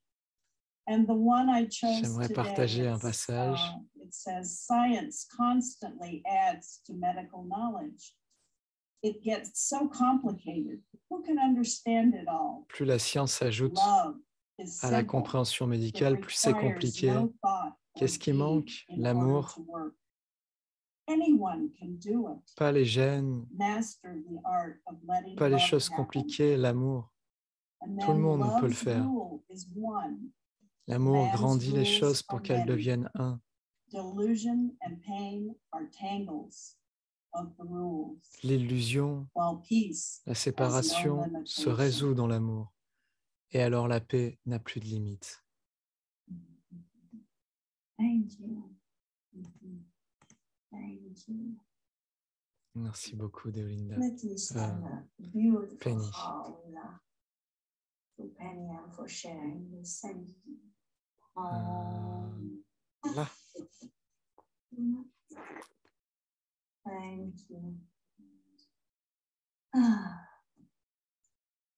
And the one I chose J'aimerais today, partager un passage. it says, science constantly adds to medical knowledge. It gets so complicated. Who can understand it all? Plus la science ajoute Love is à la simple. compréhension médicale, plus c'est Requires compliqué. no thought or Qu'est-ce qui deed manque? in order L'amour. to work. Anyone can do it. Pas les gènes, Master the art of letting pas les love choses happen. compliquées, l'amour. And Tout le then monde peut le love's faire. rule is one. L'amour Man's grandit les rules choses pour are qu'elles many. deviennent un. Delusion and pain are tangles of the rules, L'illusion, while peace la has no séparation se résout limitation. dans l'amour. Et alors la paix n'a plus de limite. Thank you. Thank you. Merci beaucoup, Deolinda. Let me send a beautiful Penny. howla to Penny Ann for sharing this. Thank you. Là. Thank you.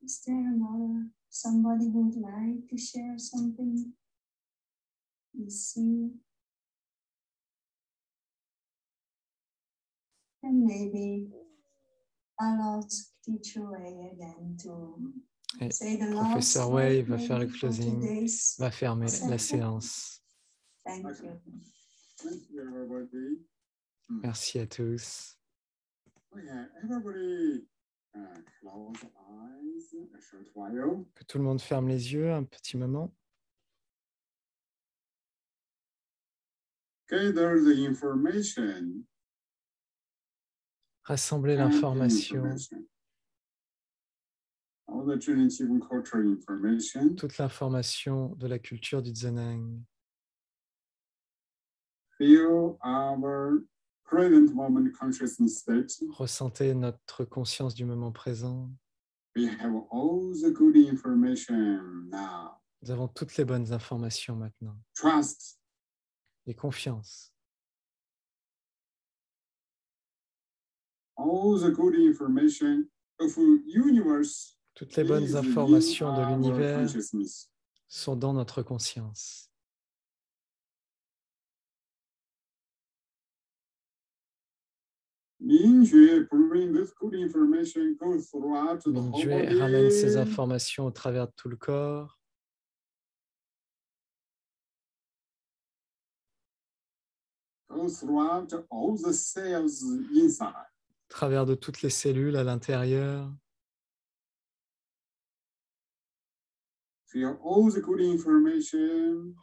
Is there somebody who would like to share something? Let's see. And maybe I'll ask Teacher Wei again to Et say the Professeur last Wei word va faire le maybe for closing, today's va fermer la session. séance. Thank you. Thank you, everybody. Merci à tous. Okay, everybody, close eyes a short while. Que tout le monde ferme les yeux un petit moment. Gather the information. Rassembler l'information, All the Jilin Qigong cultural information. toute l'information de la culture du Zheneng. feel our present moment consciousness state. Ressentez notre conscience du moment présent. We have all the good information now. Nous avons toutes les bonnes informations maintenant. Trust. Et confiance. All the good information of universe. Toutes les bonnes informations de l'univers sont dans notre conscience. Mingjue ramène ces informations au travers de tout le corps. Au travers de toutes les cellules à l'intérieur.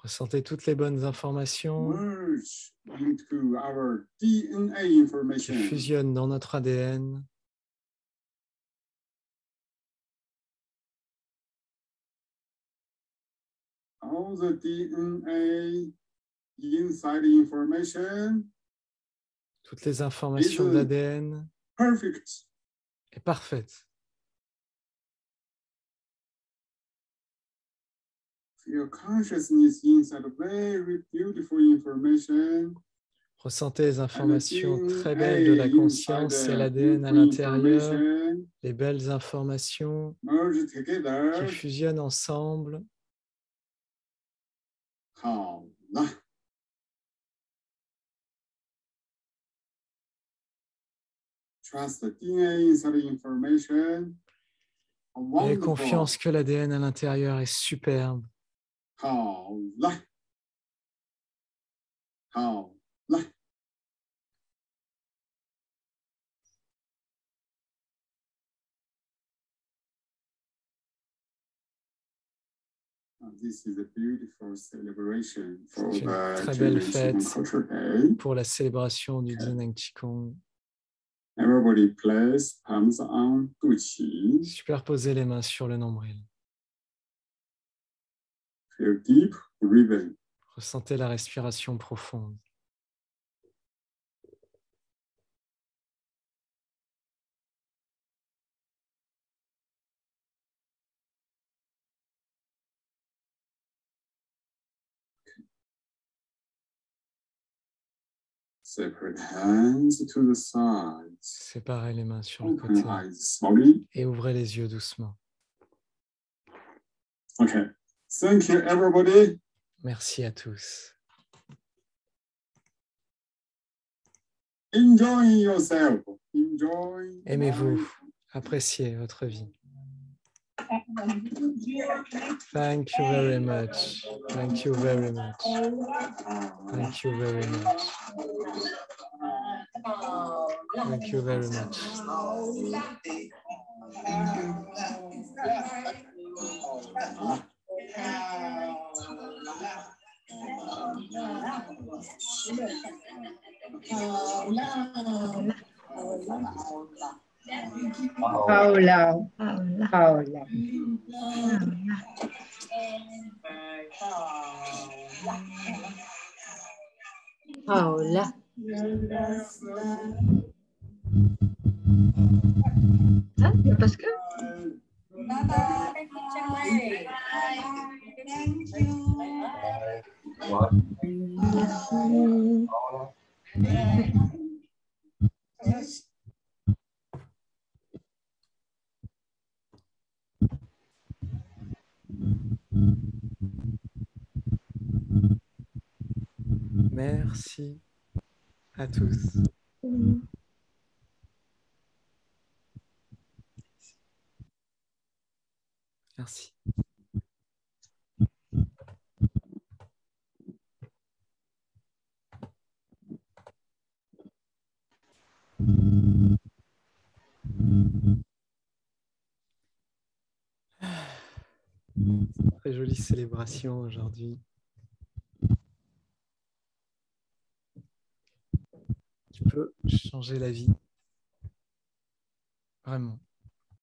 Ressentez toutes les bonnes informations qui fusionnent dans notre ADN. All the DNA inside information, toutes les informations de l'ADN est parfaite. Your consciousness inside very beautiful information. Ressentez les informations très belles de la conscience et l'ADN à l'intérieur, les belles informations qui fusionnent ensemble. Ayez confiance que l'ADN à l'intérieur est superbe. C'est une très belle fête pour la célébration du Zineng Qigong. Superposez les mains sur le nombril. Ressentez la respiration profonde. Séparez les mains sur le côté et ouvrez les yeux doucement. Okay. Thank you, everybody. Merci à tous. Enjoy yourself. Enjoy. Aimez-vous. Appréciez votre vie. Thank you very much. Thank you very much. Thank you very much. Thank you very much. Paula. Paula. Paula. Ah, parce que Bye bye. Thank you. Merci à tous. Merci. Très jolie célébration aujourd'hui. Qui peut changer la vie. Vraiment.